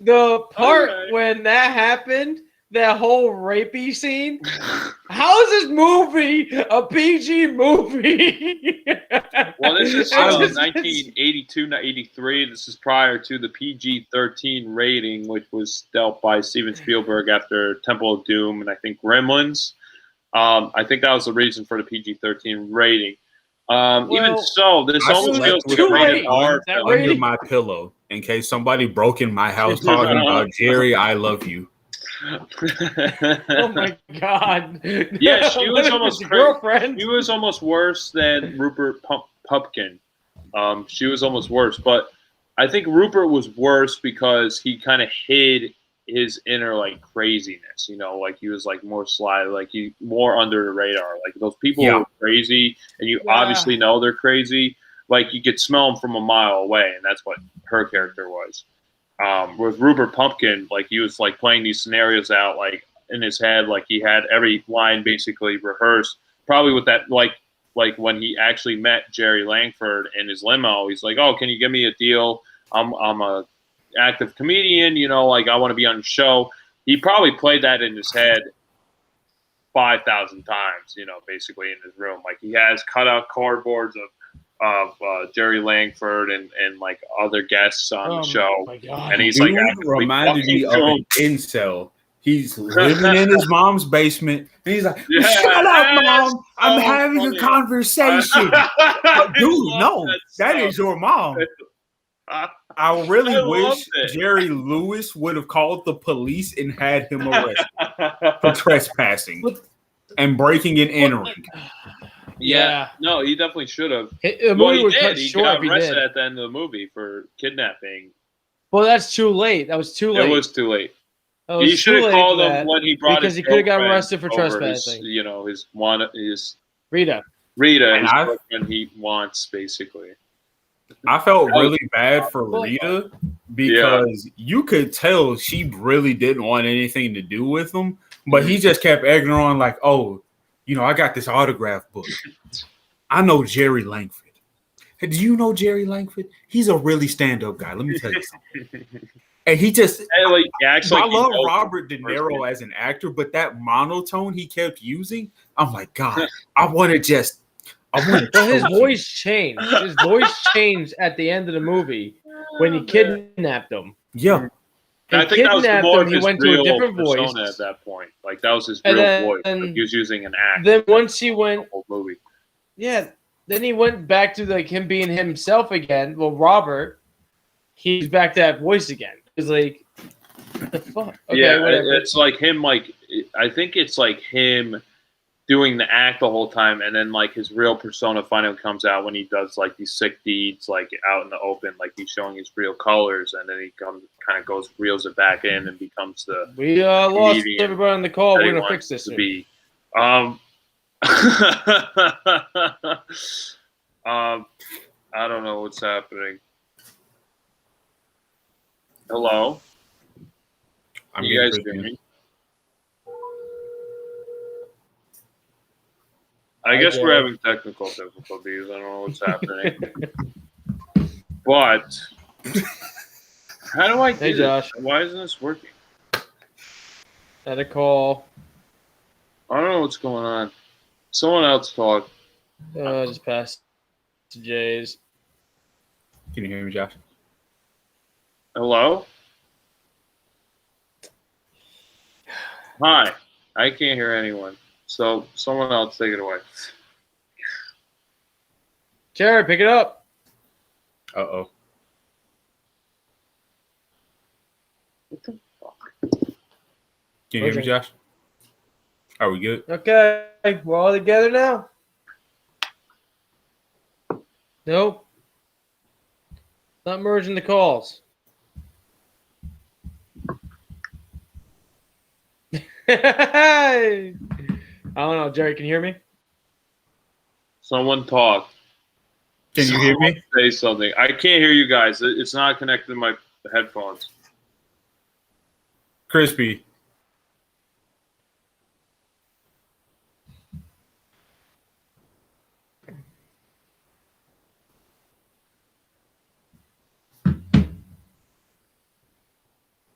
The part when that happened, that whole rapey scene. How is this movie a PG movie? Well, this is 1982, not 83. This is prior to the PG-13 rating, which was dealt by Steven Spielberg after Temple of Doom and I think Gremlins. I think that was the reason for the PG-13 rating. Even so, this almost feels like a rated R film. Under my pillow in case somebody broke in my house talking about Jerry, I love you. Oh my God! Yeah, she was almost girlfriend. She was almost worse than Rupert Pupkin. She was almost worse, but I think Rupert was worse because he kind of hid his inner like craziness, like he was like more sly, like he more under the radar. Like those people who are crazy, and you obviously know they're crazy. Like you could smell them from a mile away, and that's what her character was. With Rupert Pupkin, like he was like playing these scenarios out like in his head, like he had every line basically rehearsed. Probably with that, like when he actually met Jerry Langford in his limo, he's like, "Oh, can you give me a deal? I'm a active comedian, like I want to be on the show." He probably played that in his head 5,000 times, basically in his room. Like he has cut out cardboards of Jerry Langford and like other guests on the show. My God. And he's Dude like actually reminded me talking of to an incel. He's living in his mom's basement, and he's like, Yeah, "Shut up, mom! that's I'm so having funny. a conversation." I Dude, love no, that stuff. is your mom. I I really I wish loved it. Jerry Lewis would have called the police and had him arrested for trespassing and breaking and entering. Yeah, no, he definitely should have. The Well, movie he would did. cut He short got if he arrested did. at the end of the movie for kidnapping. Well, that's too late. That was too late. It was too late. That was He should too have late called for him that when he brought because his he could have got girlfriend arrested for over trespassing. his Rita. Rita, And his I've- girlfriend he wants, basically. I felt really bad for Well, Rita because you could tell she really didn't want anything to do with him, but he just kept egging her on like, "Oh, you know, I got this autograph book. I know Jerry Langford. Hey, do you know Jerry Langford? He's a really stand-up guy. Let me tell you something." And he just, And, like, he acts like I he love knows Robert De him Niro personally. as an actor, but that monotone he kept using, I'm like, God, I want to Well, his choke you. voice changed. His voice changed at the end of the movie when he kidnapped him. Yeah. I He think that was kidnapped more him. of He his went to a real different persona voice. at that point. Like, that was his And real then- voice. Like, he was using an act. Then once he went, the whole movie. yeah. Then he went back to like him being himself again. Well, Robert, he's back to that voice again. He's like, what the fuck? Okay, Yeah, whatever. it's like him. Like, I think it's like him doing the act the whole time, and then like his real persona finally comes out when he does like these sick deeds, like out in the open, like he's showing his real colors, and then he kind of reels it back in and becomes the We lost comedian everybody on the call. that We're he gonna wants fix this. to soon. be. I don't know what's happening. Hello, I'm you guys getting hear Christian. me? I guess we're having technical difficulties. I don't know what's happening. But how do I do Hey, Josh. this? Why isn't this working? Had a call. I don't know what's going on. Someone else talk. Just passed to Jay's. Can you hear me, Josh? Hello? Hi. I can't hear anyone. So someone else take it away. Jared, pick it up. Uh-oh. What the fuck? Can you hear me, Josh? Are we good? Okay, we're all together now. Nope. Not merging the calls. I don't know, Jerry. Can you hear me? Someone talk. Can you hear me? Say something. I can't hear you guys. It's not connected to my headphones. Crispy.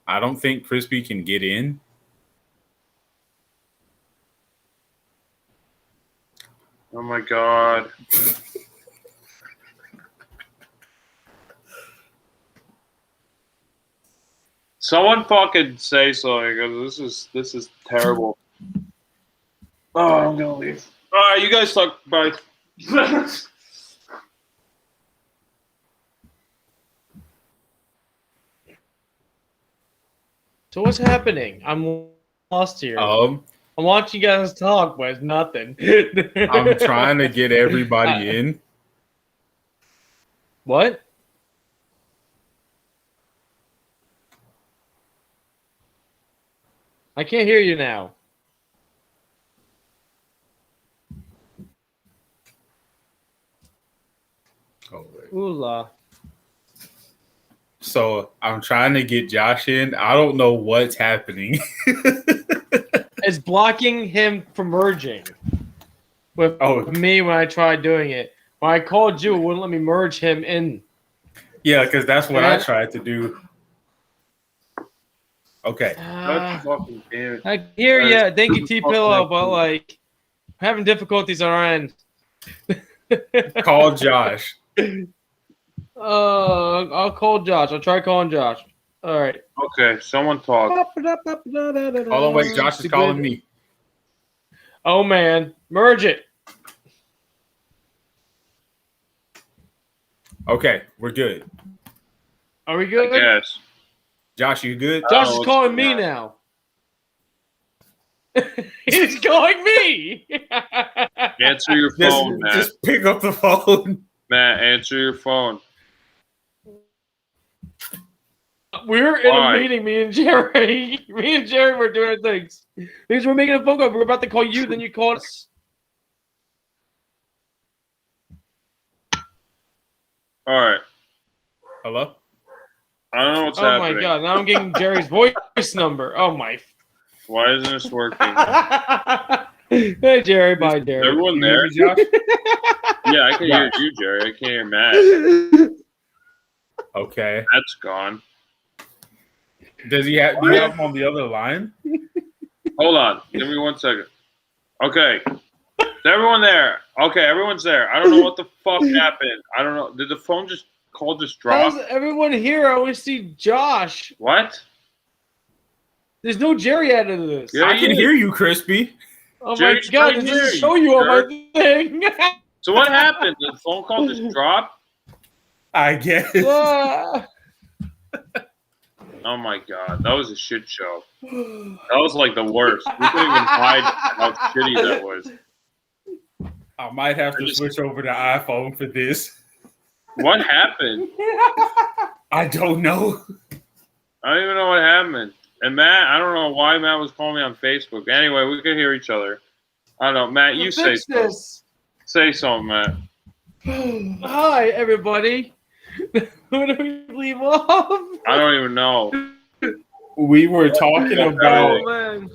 I don't think Crispy can get in. Oh my god. Someone fucking say something because this is terrible. Oh, I'm gonna leave. All right, you guys talk. Bye. So what's happening? I'm lost here. I'm I'm watching you guys talk, but it's nothing. trying to get everybody in. What? I can't hear you now. Oh, wait. Ooh la. So I'm trying to get Josh in. I don't know what's happening. It's blocking him from merging with me when I tried doing it. When I called you, it wouldn't let me merge him in. Yeah, because that's what I tried to do. Okay. God fucking damn it. I hear ya. Thank you, T-Pillow, but like, I'm having difficulties on our end. Call Josh. I'll call Josh. I'll try calling Josh. All right. Okay, someone talk. Hold on, wait. Josh is calling me. Oh man, merge it. Okay, we're good. Are we good? Yes. Josh, you good? Josh Oh, is what's calling going me on? now. He's calling me. Answer your phone, Matt. Just pick up the phone. Matt, answer your phone. We're in Why? a meeting, me and Jerry. Me and Jerry were doing things. Because we're making a phone call. We're about to call you, then you called us. All right. Hello? I don't know what's Oh happening. my god! Now I'm getting Jerry's voice number. Oh my. Why isn't this working? Hey Jerry, bye Jerry. Is everyone You hear there? me, Josh? Yeah, I can hear you, Jerry. I can't hear Matt. Okay. Matt's gone. Does he have? Do you have him on the other line? Hold on. Give me 1 second. Okay. Is everyone there? Okay, everyone's there. I don't know what the fuck happened. I don't know. Did the phone call just drop? How's everyone here? I only see Josh. What? There's no Jerry out of this. Yeah, I can hear you, Crispy. Oh Jerry's my god! right It here, doesn't show you you on jerk. my thing. So what happened? Did the phone call just drop? I guess. Oh my god, that was a shit show. That was like the worst. We couldn't even hide how shitty that was. I might have to switch over to iPhone for this. What happened? I don't know. I don't even know what happened. And Matt, I don't know why Matt was calling me on Facebook. Anyway, we could hear each other. I don't know. Matt, you say Fix something. this. Say something, Matt. Hi, everybody. Where do we leave off? I don't even know. We were talking Oh, about. man.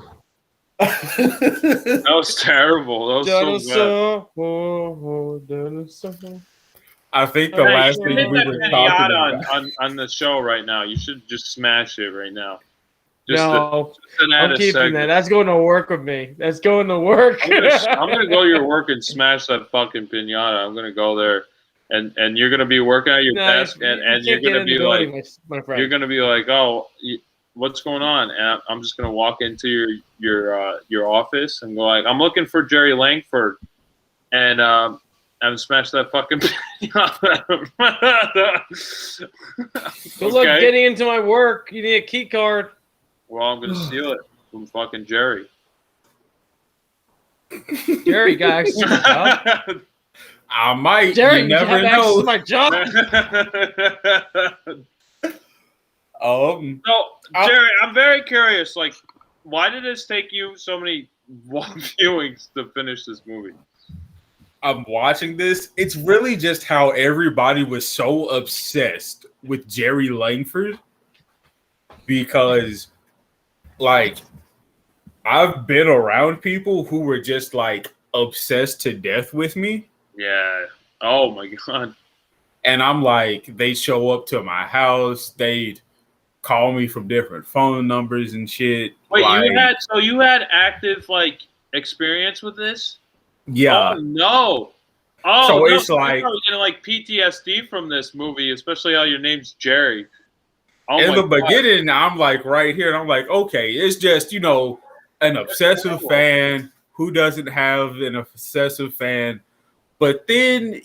That was terrible. That was so bad. Dinosaur. I think the Hey, last you thing hit we that were talking pinata about. on the show right now. You should just smash it right now. No, to add I'm a keeping segment. that. That's going to work with me. That's going to work. I'm gonna go to your work and smash that fucking pinata. I'm gonna go there, and you're gonna be working at your desk, and you're gonna be like, my friend. you're gonna be like, oh, what's going on? And I'm just gonna walk into your office and go like, I'm looking for Jerry Langford, and smash that fucking pinata. Good luck getting into my work. You need a key card. Well, I'm gonna steal it from fucking Jerry. Jerry got access to my job. I might. Jerry, you never have access to know. my job. So, Jerry, I'm very curious. Like, why did this take you so many viewings to finish this movie? I'm watching this. It's really just how everybody was so obsessed with Jerry Langford because, like, I've been around people who were just like obsessed to death with me. Yeah. Oh my god. And I'm like, they show up to my house. They'd call me from different phone numbers and shit. Wait, like, you had active like experience with this? Yeah. Oh no. Oh, So no, it's like you're getting like PTSD from this movie, especially how your name's Jerry. Oh in my the God. beginning, I'm like right here, and I'm like, okay, it's just, an obsessive fan. Who doesn't have an obsessive fan? But then,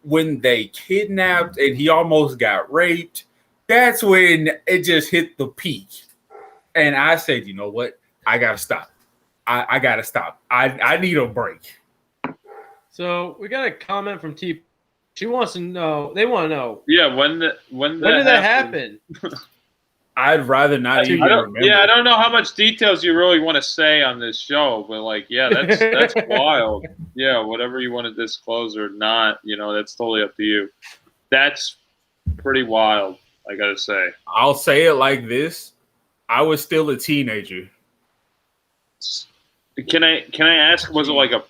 when they kidnapped and he almost got raped, that's when it just hit the peak. And I said, you know what? I got to stop. I got to stop. I need a break. So we got a comment from T. She wants to know. They want to know. Yeah, when did that happen? I'd rather not even remember. Yeah, I don't know how much details you really want to say on this show, but like, yeah, that's wild. Yeah, whatever you want to disclose or not, that's totally up to you. That's pretty wild, I gotta say. I'll say it like this: I was still a teenager. Can I ask? Was it like a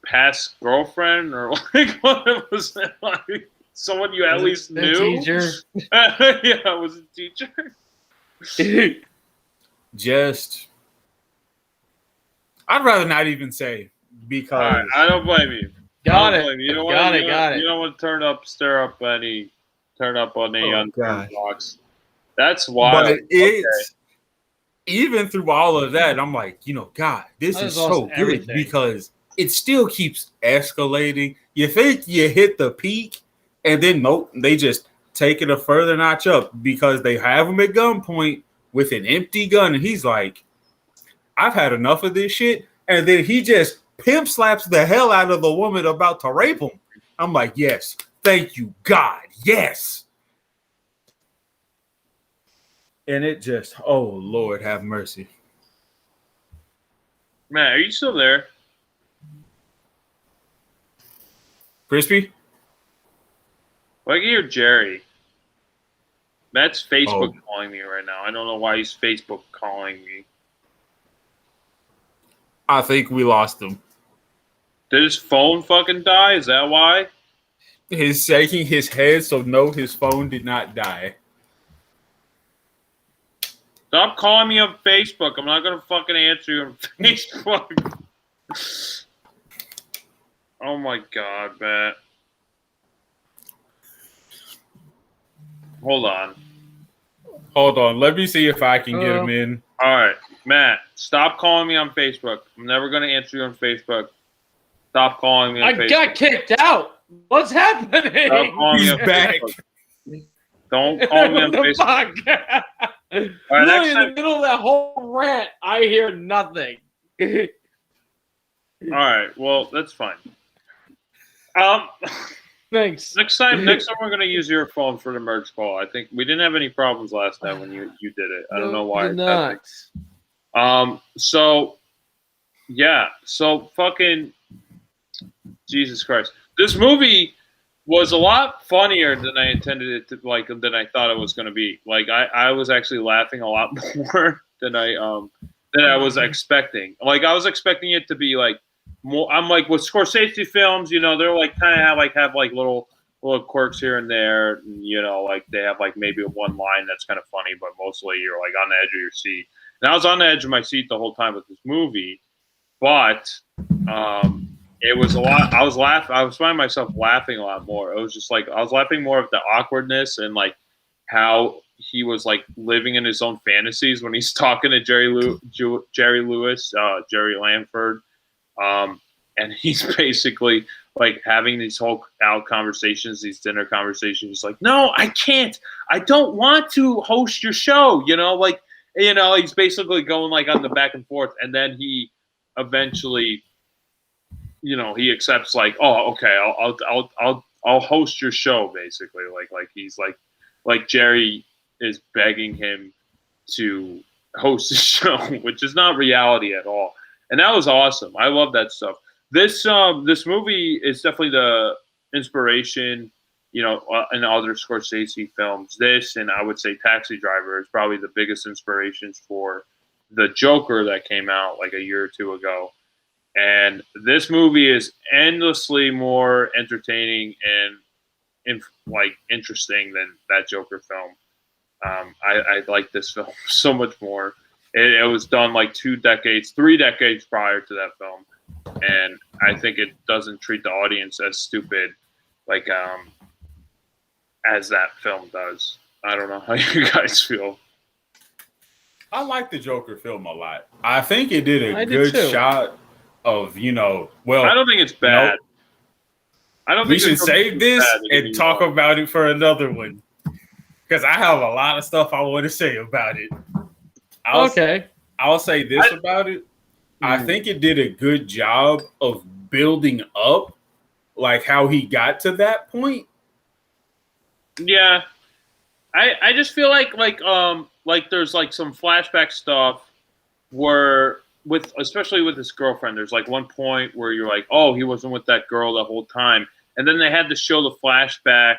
past girlfriend or like what was it like? Someone you at least knew? Teacher. Yeah, it was a teacher. Just, I'd rather not even say because right, I don't blame you. Got I it. don't blame you. You don't Got want it. Got You it. don't want to turn up on any Oh, unturned God. blocks. That's wild. But it's even through all of that, I'm like, God, this I is just lost so good everything. because it still keeps escalating. You think you hit the peak, and then nope, they just take it a further notch up because they have him at gunpoint with an empty gun, and he's like, I've had enough of this shit. And then he just pimp slaps the hell out of the woman about to rape him. I'm like, yes, thank you, God, yes. And it just, oh, Lord, have mercy. Matt, are you still there? Crispy? Well, I can hear Jerry. Matt's Facebook Oh. calling me right now. I don't know why he's Facebook calling me. I think we lost him. Did his phone fucking die? Is that why? He's shaking his head, so no, his phone did not die. Stop calling me on Facebook. I'm not gonna fucking answer you on Facebook. Oh my God, Matt. Hold on. Hold on, let me see if I can get him in. All right, Matt, stop calling me on Facebook. I'm never gonna answer you on Facebook. Stop calling me on Facebook. I got kicked out. What's happening? Stop calling me He's on back. Facebook. Don't call me on What the Facebook. fuck? All right, Literally next in time. the middle of that whole rant, I hear nothing. All right, well, that's fine. Thanks. Next time we're gonna use your phone for the merge call. I think we didn't have any problems last time when you did it. I don't know why. Did not. So yeah. So fucking Jesus Christ. This movie was a lot funnier than I intended it to, than I thought it was gonna be. Like I was actually laughing a lot more than I was expecting. Like I was expecting it to be like more. I'm like with Scorsese films, they're like kind of have little quirks here and there. And, like they have like maybe one line that's kind of funny, but mostly you're like on the edge of your seat. And I was on the edge of my seat the whole time with this movie, but it was a lot. I was finding myself laughing a lot more. It was just like I was laughing more at the awkwardness and like how he was like living in his own fantasies when he's talking to Jerry Lewis, Jerry Langford. And he's basically like having these whole out conversations, these dinner conversations. He's like, no, I can't. I don't want to host your show. He's basically going like on the back and forth. And then he eventually, he accepts like, oh, okay, I'll host your show. Basically, like he's like Jerry is begging him to host the show, which is not reality at all. And that was awesome. I love that stuff. This movie is definitely the inspiration, in other Scorsese films. This, and I would say Taxi Driver, is probably the biggest inspirations for the Joker that came out like a year or two ago. And this movie is endlessly more entertaining and like interesting than that Joker film. I like this film so much more. It was done like 3 decades prior to that film, and I think it doesn't treat the audience as stupid like as that film does. I don't know how you guys feel. I like the Joker film a lot. I think it did I a did good too. shot of, well, I don't think it's bad. I don't we think should save this and talk about it for another one. Because I have a lot of stuff I want to say about it. I'll say this about it. I think it did a good job of building up like how he got to that point. Yeah. I just feel like there's like some flashback stuff where especially with his girlfriend, there's like one point where you're like, oh, he wasn't with that girl the whole time. And then they had to show the flashback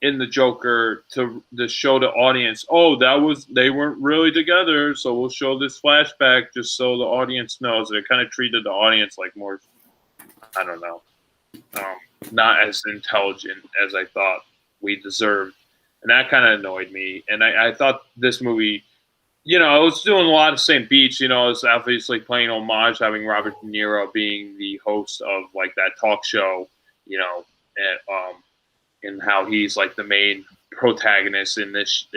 in the Joker to show the audience, oh, they weren't really together, so we'll show this flashback just so the audience knows. It kind of treated the audience like more, I don't know, not as intelligent as I thought we deserved, and that kind of annoyed me. And I thought this movie you know, it was doing a lot of the same beats. You know, it was obviously playing homage, having Robert De Niro being the host of like that talk show. You know, and how he's like the main protagonist in this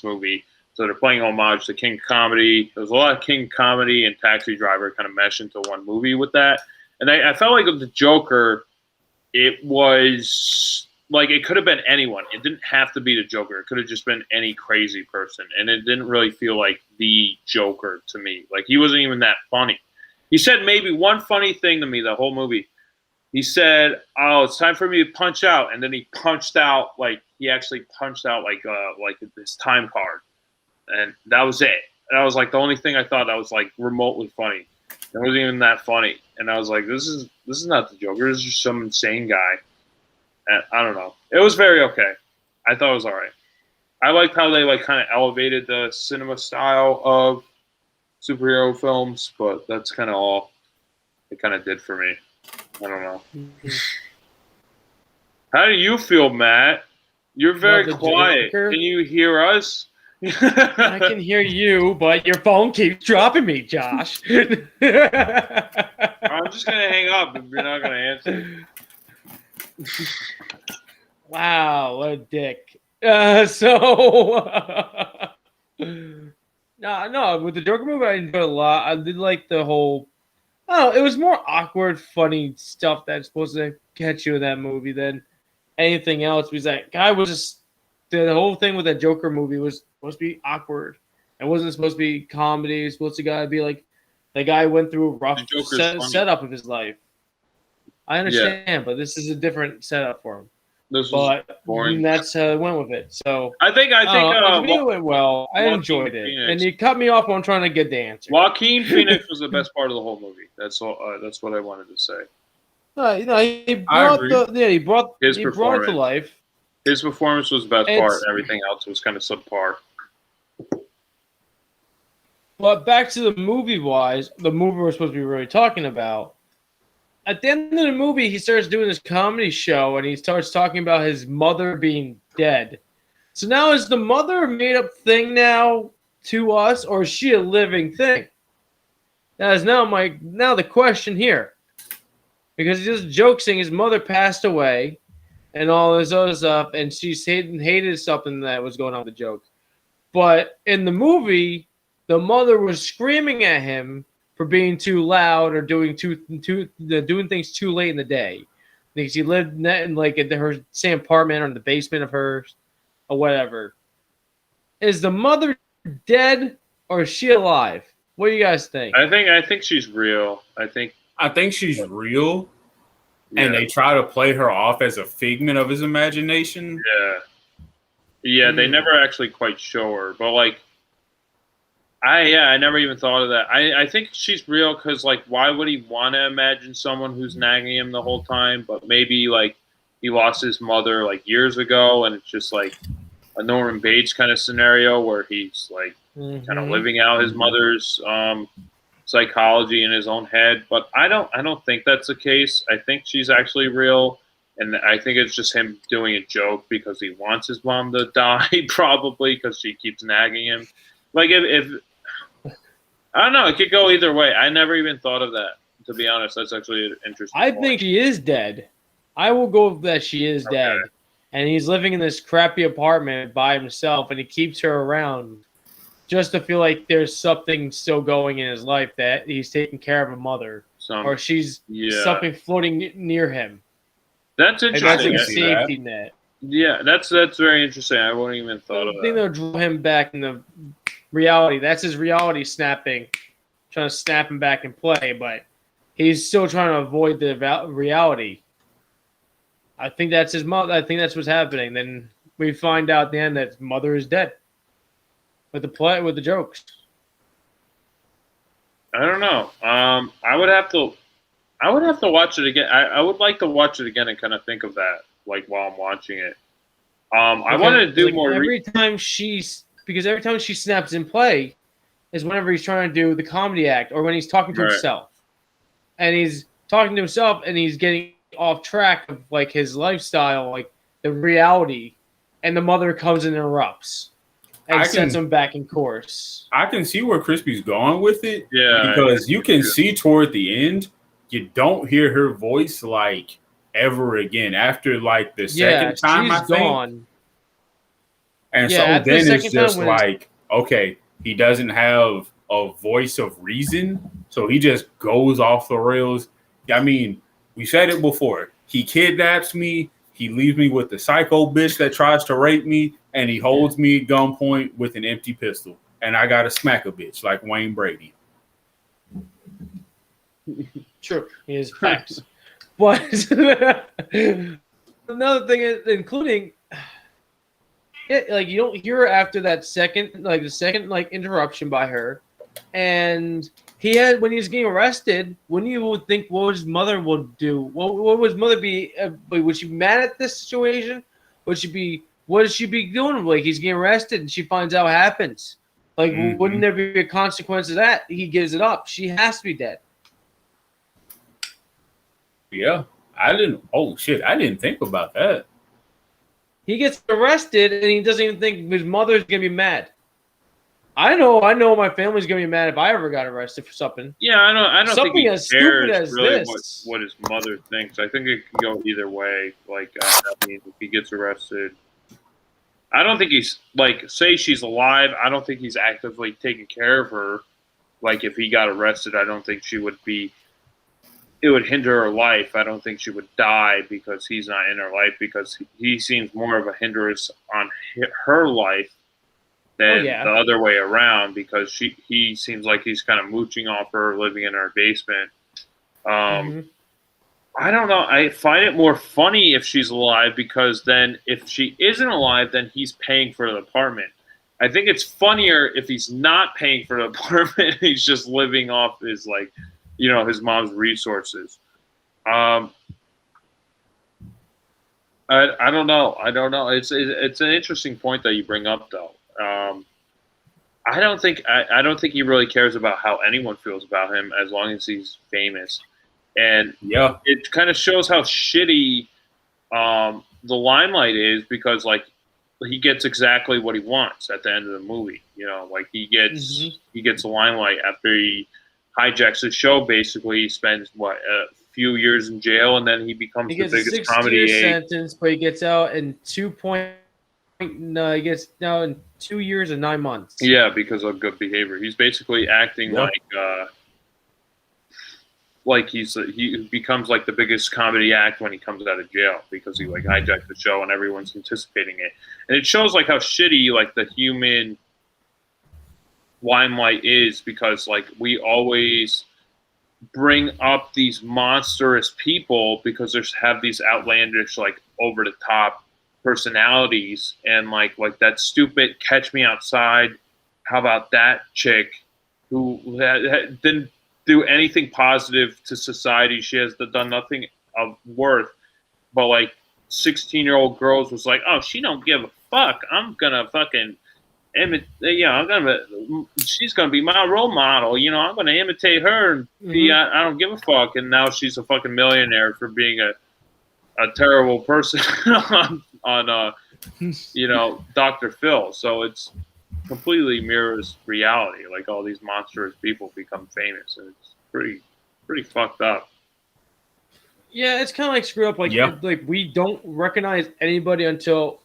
movie. So they're playing homage to King Comedy. There was a lot of King Comedy and Taxi Driver kind of mesh into one movie with that. And I felt like with the Joker, it was like it could have been anyone. It didn't have to be the Joker. It could have just been any crazy person. And it didn't really feel like the Joker to me. Like he wasn't even that funny. He said maybe one funny thing to me the whole movie. He said, "Oh, it's time for me to punch out," and then he punched out like he actually punched out like this time card, and that was it. That was like the only thing I thought that was like remotely funny. It wasn't even that funny, and I was like, "This is not the Joker. This is just some insane guy." And I don't know. It was very okay. I thought it was all right. I liked how they like kind of elevated the cinema style of superhero films, but that's kind of all it kind of did for me. I don't know. How do you feel, Matt? You're very quiet. Joker? Can you hear us? I can hear you, but your phone keeps dropping me, Josh. I'm just going to hang up if you're not going to answer. Wow, what a dick. No, with the Joker movie, I enjoyed a lot. I did like the whole. Oh, it was more awkward, funny stuff that's supposed to catch you in that movie than anything else. Because that guy was just the whole thing with that Joker movie was supposed to be awkward. It wasn't supposed to be comedy. It was supposed to be like the guy went through a rough setup of his life. I understand, but this is a different setup for him. This was boring. That's how I went with it. So I think it went well. I enjoyed it, and you cut me off when I'm trying to get the answer. Joaquin Phoenix was the best part of the whole movie. That's all. That's what I wanted to say. He brought it to life. His performance was the best part. Everything else was kind of subpar. But back to the movie-wise, the movie we're supposed to be really talking about. At the end of the movie, he starts doing this comedy show, and he starts talking about his mother being dead. So now is the mother a made-up thing now to us, or is she a living thing? That is now the question here. Because he just jokes saying his mother passed away and all this other stuff, and she hated something that was going on with the joke. But in the movie, the mother was screaming at him for being too loud or doing things too late in the day. Because she lived in like in her same apartment or in the basement of hers or whatever. Is the mother dead or is she alive? What do you guys think? I think she's real. I think she's real, and they try to play her off as a figment of his imagination. Yeah. They never actually quite show her, but like. I never even thought of that. I think she's real because, like, why would he want to imagine someone who's nagging him the whole time? But maybe, like, he lost his mother, like, years ago, and it's just, like, a Norman Bates kind of scenario where he's, like, kind of living out his mother's psychology in his own head. But I don't think that's the case. I think she's actually real, and I think it's just him doing a joke because he wants his mom to die, probably, because she keeps nagging him. Like, if I don't know, it could go either way. I never even thought of that, to be honest. That's actually an interesting point. think she is dead. I will go with that she is dead. And he's living in this crappy apartment by himself, and he keeps her around just to feel like there's something still going in his life, that he's taking care of a mother. Or she's something floating near him. That's interesting. That's a safety net. Yeah, that's very interesting. I wouldn't even thought of that. I think they'll draw him back in the reality. That's his reality snapping, trying to snap him back in play, but he's still trying to avoid the reality. I think that's his mother. I think that's what's happening. Then we find out at the end that his mother is dead. With the jokes. I don't know. I would have to watch it again. I would like to watch it again and kind of think of that, like while I'm watching it. I wanted to do more. Every time she snaps in play is whenever he's trying to do the comedy act or when he's talking to himself. And he's talking to himself and he's getting off track of like his lifestyle, like the reality, and the mother comes and interrupts. and sets him back in course. I can see where Crispy's going with it. Yeah, because you can see toward the end, you don't hear her voice like ever again after like the second time. I think. Gone. And so then it's just like, okay, he doesn't have a voice of reason, so he just goes off the rails. I mean, we said it before. He kidnaps me. He leaves me with the psycho bitch that tries to rape me, and he holds me at gunpoint with an empty pistol. And I got to smack a bitch like Wayne Brady. True. He is facts. But another thing is, including... like you don't hear her after that second interruption by her, and when he was getting arrested, when you would think what his mother would do, what would his mother be? Would she be mad at this situation? What would she be doing? Like he's getting arrested and she finds out what happens. Like wouldn't there be a consequence of that? He gives it up. She has to be dead. Yeah, I didn't. Oh shit, I didn't think about that. He gets arrested, and he doesn't even think his mother's gonna be mad. I know my family's gonna be mad if I ever got arrested for something. Yeah, I don't something think he as cares stupid as really this. what his mother thinks. I think it can go either way. Like, I mean, if he gets arrested, I don't think he's like, say she's alive. I don't think he's actively taking care of her. Like, if he got arrested, I don't think she would be. It would hinder her life. I don't think she would die because he's not in her life, because he seems more of a hindrance on her life than the other way around, because he seems like he's kind of mooching off her, living in her basement. I don't know. I find it more funny if she's alive, because then if she isn't alive, then he's paying for the apartment. I think it's funnier if he's not paying for the apartment. He's just living off his his mom's resources. I don't know. It's an interesting point that you bring up, though. I don't think he really cares about how anyone feels about him, as long as he's famous. And it kind of shows how shitty the limelight is, because like he gets exactly what he wants at the end of the movie. Like he gets the limelight after he hijacks the show. Basically, he spends a few years in jail, and then he becomes the biggest comedy. He gets a 6-year sentence, but he gets out in 2 years and 9 months. Yeah, because of good behavior. He's basically acting like he becomes like the biggest comedy act when he comes out of jail, because he like hijacked the show and everyone's anticipating it, and it shows like how shitty like the human limelight is, because like we always bring up these monstrous people because they have these outlandish, like over the top personalities, and like that stupid Catch Me Outside. How about that chick who didn't do anything positive to society? She has done nothing of worth, but like 16-year-old girls was like, oh, she don't give a fuck. I'm gonna fucking she's gonna be my role model. I'm gonna imitate her and be. I don't give a fuck. And now she's a fucking millionaire for being a terrible person on Dr. Phil. So it's completely mirrors reality. Like all these monstrous people become famous, and it's pretty fucked up. Yeah, it's kind of like screw up. Like we don't recognize anybody until.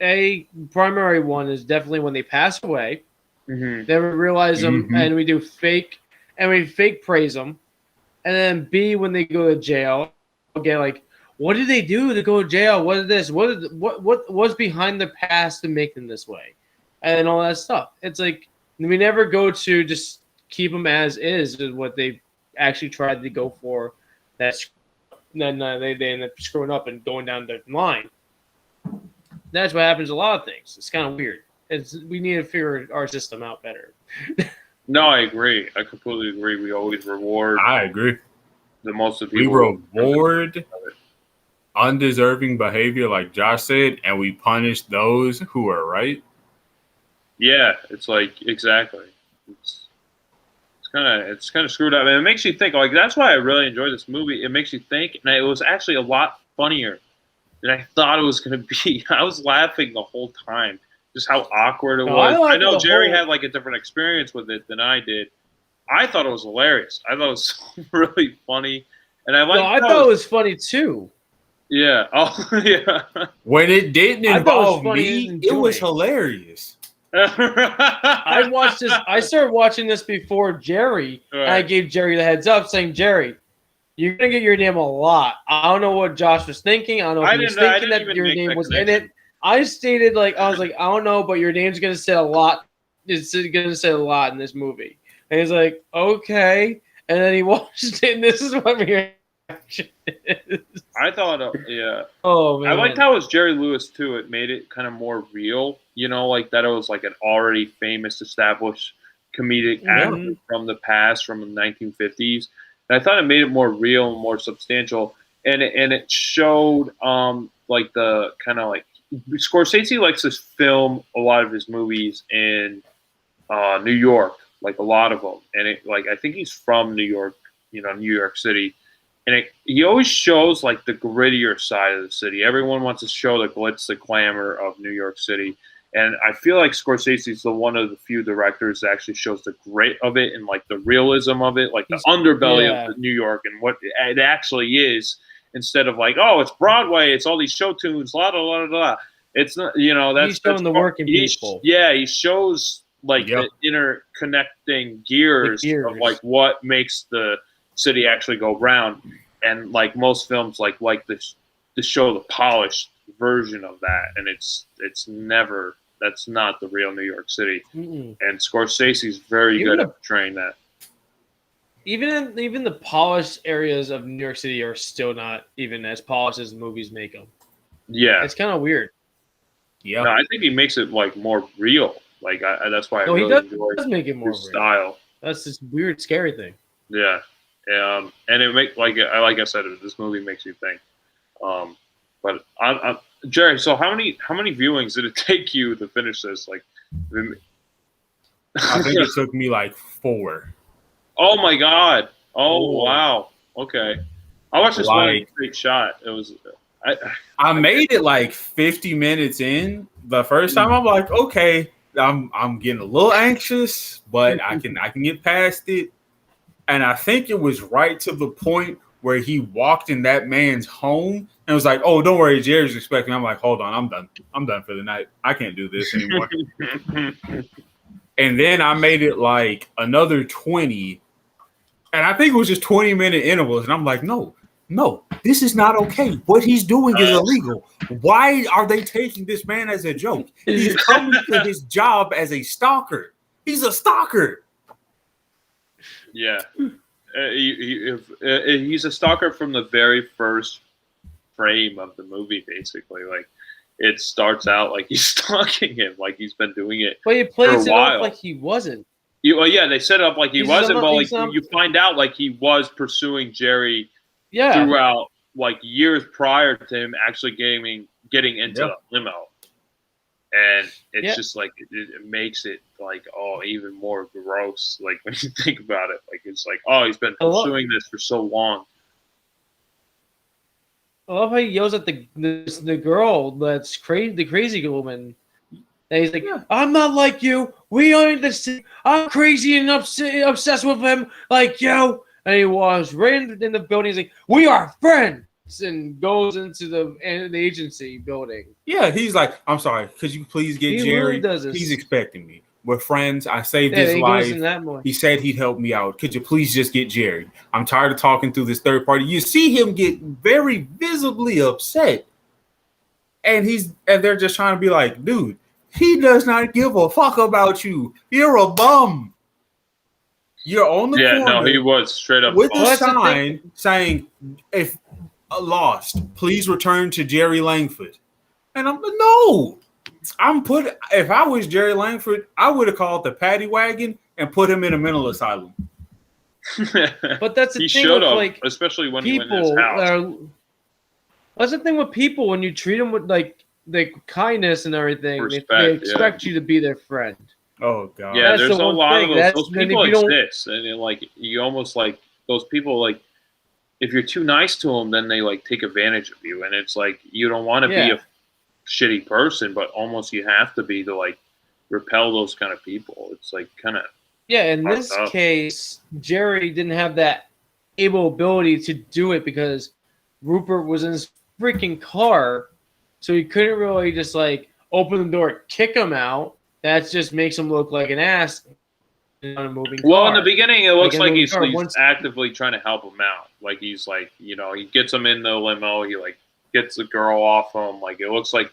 A primary one is definitely when they pass away. Then we realize them, and we do fake praise them. And then B, when they go to jail, again, like, what did they do to go to jail? What is this? What's behind their past to make them this way? And all that stuff. It's like we never go to just keep them as is what they actually tried to go for. Then they end up screwing up and going down the line. That's what happens to a lot of things. It's kind of weird. We need to figure our system out better. No, I agree. I completely agree. We always reward. I agree. The most of people. We reward undeserving behavior, like Josh said, and we punish those who are right. Yeah, it's like exactly. It's kind of screwed up, and it makes you think. Like that's why I really enjoy this movie. It makes you think, and it was actually a lot funnier than I thought it was going to be. I was laughing the whole time, just how awkward it No, was. I like know the Jerry whole- had like a different experience with it than I did. I thought it was hilarious. I thought it was really funny, and I like. No, I thought it was funny too. Yeah. Oh, yeah. When it didn't I thought it was involve funny me, and it was enjoying. hilarious. I watched this. I started watching this before Jerry, and I Right. gave Jerry the heads up, saying, "Jerry, you're gonna get your name a lot." I don't know what Josh was thinking. I don't know if I he was didn't thinking that even your make name that was in connection. it. I stated I was like, I don't know, but your name's gonna say a lot. It's gonna say a lot in this movie. And he's like, okay. And then he watched it, and this is what my reaction is. I thought, yeah. Oh man, I liked how it was Jerry Lewis too. It made it kind of more real, like that it was like an already famous, established comedic actor from the past, from the 1950s. And I thought it made it more real and more substantial, and it showed like the kind of like Scorsese likes to film a lot of his movies in New York, like a lot of them, and it like I think he's from New York, New York City. And he always shows like the grittier side of the city. Everyone wants to show the glitz, the glamour of New York City. And I feel like Scorsese is one of the few directors that actually shows the grit of it and like the realism of it, like the underbelly of New York and what it actually is, instead of like, oh, it's Broadway, it's all these show tunes, la da la da da. It's not, he's showing the working people. Yeah, he shows like the interconnecting gears of like what makes the city actually go round, and like most films like this to show the polished version of that, and it's never, that's not the real New York City. And Scorsese's very good at portraying that. Even the polished areas of New York City are still not even as polished as the movies make them. Yeah, it's kind of weird. Yeah, no, I think he makes it like more real. Like that's why I really enjoy make it more his style. That's this weird, scary thing. Yeah, and it makes like I said, this movie makes you think. But I'm Jerry. So how many viewings did it take you to finish this? Like, I think it took me like 4. Oh my god! Oh wow! Okay, I watched this one straight shot. It was. I made it like 50 minutes in the first time. I'm like, okay, I'm getting a little anxious, but I can get past it. And I think it was right to the point where he walked in that man's home and was like, "Oh, don't worry, Jerry's expecting." I'm like, "Hold on, I'm done. I'm done for the night. I can't do this anymore." And then I made it like another 20, and I think it was just 20-minute intervals. And I'm like, no, this is not okay. What he's doing is illegal. Why are they taking this man as a joke? He's coming to his job as a stalker. He's a stalker. Yeah. He's a stalker from the very first frame of the movie, basically. Like, it starts out like he's stalking him, like he's been doing it but he plays it off like he wasn't. They set it up like he wasn't, but like you find out like he was pursuing Jerry throughout like years prior to him actually getting into the limo. And it's just like it makes it like even more gross. Like when you think about it, like it's like he's been pursuing this for so long. I love how he yells at the girl that's crazy, the crazy woman. And he's like, "I'm not like you. We aren't the same. I'm crazy and obsessed with him like you." And he walks right in the building. He's like, "We are friends," and goes into the agency building. Yeah, he's like, "I'm sorry. Could you please get Jerry? He's expecting me. We're friends. I saved his life. He said he'd help me out. Could you please just get Jerry? I'm tired of talking through this third party." You see him get very visibly upset, and they're just trying to be like, "Dude, he does not give a fuck about you. You're a bum. You're on the corner." Yeah, no, he was straight up with a sign saying, "If lost, please return to Jerry Langford." And I'm like, no. If I was Jerry Langford, I would have called the paddy wagon and put him in a mental asylum. But that's the he thing showed with, up, like, especially when he went in his house. That's the thing with people when you treat them with like kindness and everything. Respect, they expect you to be their friend. Oh god. Yeah, there's a lot of those. Those people exist, and like you almost like those people like. If you're too nice to them, then they like take advantage of you, and it's like you don't want to be shitty person, but almost you have to be to like repel those kind of people. It's like kind of in this case, Jerry didn't have that ability to do it because Rupert was in his freaking car, so he couldn't really just like open the door, kick him out. That just makes him look like an ass on a moving car. Well, in the beginning, it looks like he's once... actively trying to help him out. Like he's like, you know, he gets him in the limo. He like gets the girl off him. Like it looks like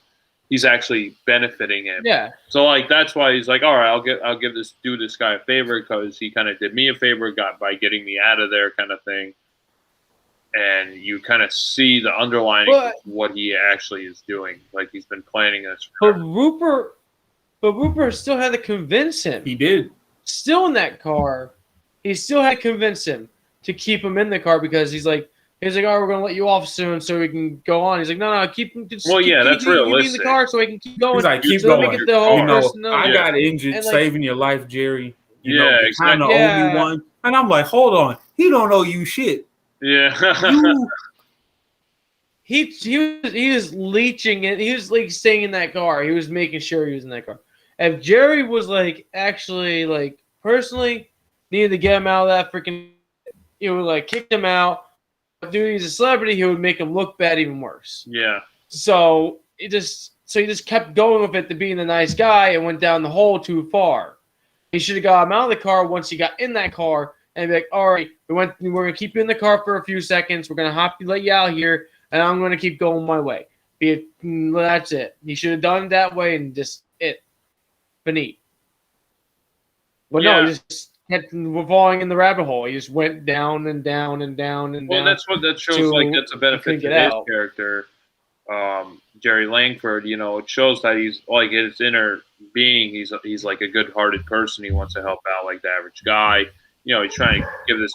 he's actually benefiting him. Yeah. So like that's why he's like, all right, I'll give this guy a favor because he kind of did me a favor by getting me out of there, kind of thing. And you kind of see the underlining of what he actually is doing. Like he's been planning this. But Rupert still had to convince him. He did. Still in that car, he still had to convince him to keep him in the car because he's like, all right, we're gonna let you off soon so we can go on. He's like, no, keep him. That's realistic. realistic. In the car so we can keep going. He's like, keep so going. I got injured saving your life, Jerry. You know, kind of owe me one. And I'm like, hold on, he don't owe you shit. Yeah. He was leeching it. He was like staying in that car. He was making sure he was in that car. If Jerry was like actually like personally needed to get him out of that freaking, he would like kick him out. Dude, he's a celebrity. He would make him look bad even worse. Yeah. So he just kept going with it to being the nice guy and went down the hole too far. He should have got him out of the car once he got in that car and be like, all right, we're gonna keep you in the car for a few seconds. We're gonna let you out here, and I'm gonna keep going my way. That's it. He should have done it that way and just beneath. But no, he just kept falling in the rabbit hole. He just went down and down and down and down. Well, that's what that shows. Like that's a benefit to his character, Jerry Langford. You know, it shows that he's like his inner being. He's like a good-hearted person. He wants to help out like the average guy. You know, he's trying to give this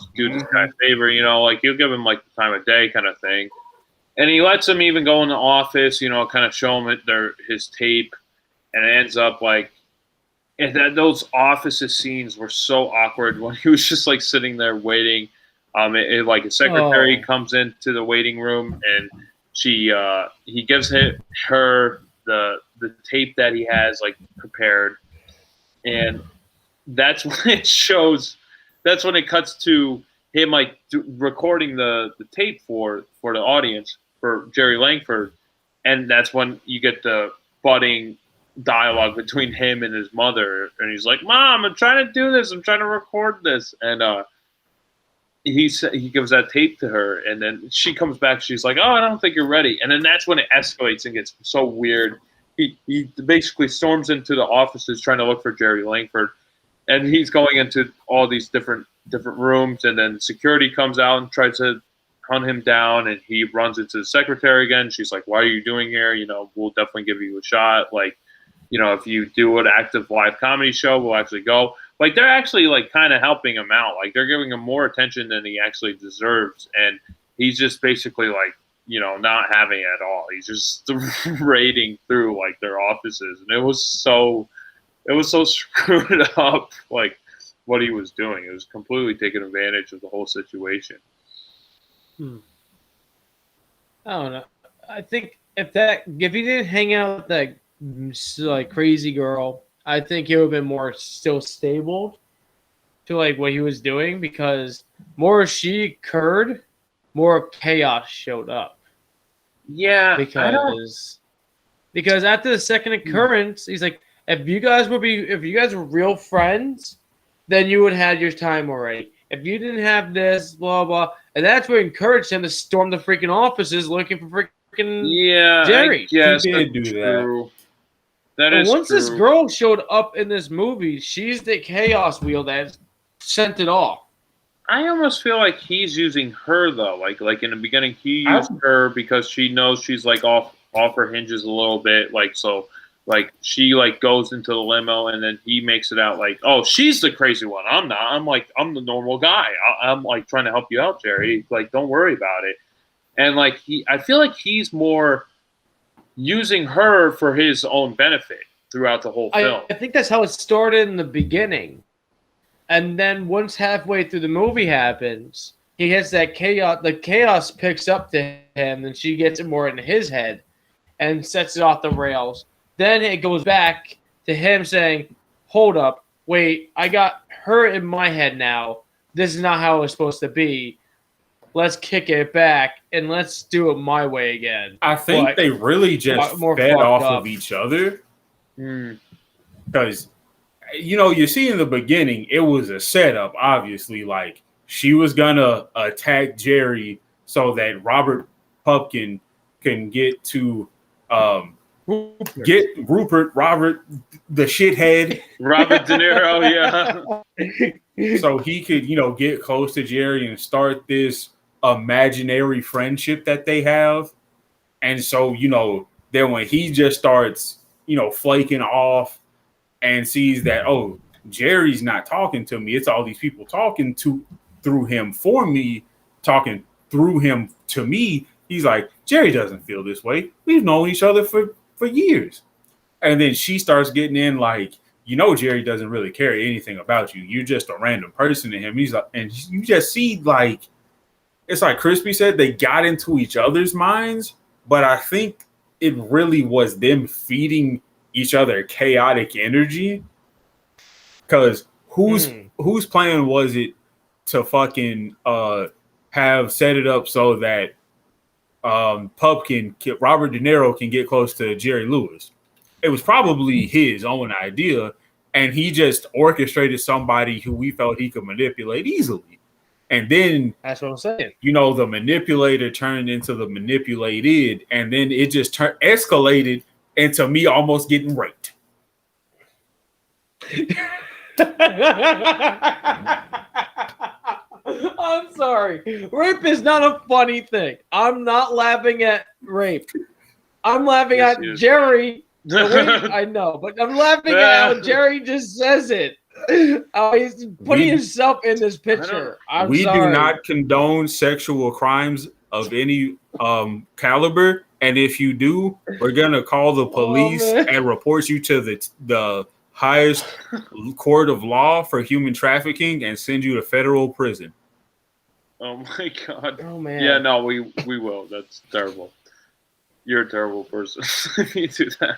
guy a favor. You know, like he'll give him like the time of day kind of thing, and he lets him even go in the office. You know, kind of show him his tape, and it ends up like. And those offices scenes were so awkward when he was just like sitting there waiting. Like a secretary comes into the waiting room and he gives her the tape that he has like prepared, and that's when it shows. That's when it cuts to him like recording the tape for the audience for Jerry Langford, and that's when you get the budding dialogue between him and his mother, and he's like, "Mom, I'm trying to do this. I'm trying to record this," and he gives that tape to her, and then she comes back. She's like, "Oh, I don't think you're ready," and then that's when it escalates and gets so weird. He basically storms into the offices trying to look for Jerry Langford, and he's going into all these different rooms, and then security comes out and tries to hunt him down, and he runs into the secretary again. She's like, "Why are you doing here? You know, we'll definitely give you a shot. Like, you know, if you do an active live comedy show, we'll actually go." Like, they're actually, like, kind of helping him out. Like, they're giving him more attention than he actually deserves. And he's just basically, like, you know, not having it at all. He's just raiding through, like, their offices. And it was so screwed up, like, what he was doing. It was completely taking advantage of the whole situation. I don't know. I think if he didn't hang out with that like crazy girl, I think he would have been more still stable to like what he was doing, because more she occurred, more chaos showed up. Yeah, because after the second occurrence, he's like, if you guys were real friends, then you would have had your time already. If you didn't have this, blah blah, and that's what encouraged him to storm the freaking offices looking for freaking Jerry. Yes, he did do that. That is once true. This girl showed up in this movie, she's the chaos wheel that sent it off. I almost feel like he's using her though. Like in the beginning, he used her because she knows she's like off her hinges a little bit. Like so, like she like goes into the limo, and then he makes it out like, oh, she's the crazy one. I'm not. I'm the normal guy. I'm like trying to help you out, Jerry. Like, don't worry about it. And like I feel like he's more using her for his own benefit throughout the whole film. I think that's how it started in the beginning. And then once halfway through the movie happens, he has that chaos. The chaos picks up to him, and she gets it more in his head. and sets it off the rails. Then it goes back to him saying, hold up, wait, I got her in my head now. This is not how it was supposed to be. Let's kick it back and let's do it my way again. I think they really just fed off of each other. Because, you see in the beginning, it was a setup, obviously. Like, she was going to attack Jerry so that Robert Pupkin can get to Robert, the shithead. Robert De Niro, yeah. So he could, get close to Jerry and start this imaginary friendship that they have. And so, then when he just starts, flaking off and sees that, oh, Jerry's not talking to me. It's all these people talking through him for me, talking through him to me. He's like, Jerry doesn't feel this way. We've known each other for years. And then she starts getting in like, Jerry doesn't really care anything about you. You're just a random person to him. He's like, and you just see like, it's like Crispy said, they got into each other's minds, but I think it really was them feeding each other chaotic energy. Because whose plan was it to fucking have set it up so that Robert De Niro can get close to Jerry Lewis? It was probably his own idea, and he just orchestrated somebody who we felt he could manipulate easily. And then that's what I'm saying. The manipulator turned into the manipulated, and then it just escalated into me almost getting raped. I'm sorry. Rape is not a funny thing. I'm not laughing at rape. I'm laughing at Jerry. I know, but I'm laughing at how Jerry just says it. He's putting himself in this picture. We do not condone sexual crimes of any caliber, and if you do, we're gonna call the police and report you to the highest court of law for human trafficking and send you to federal prison. Oh my God! Oh man! Yeah, no, we will. That's terrible. You're a terrible person if you do that.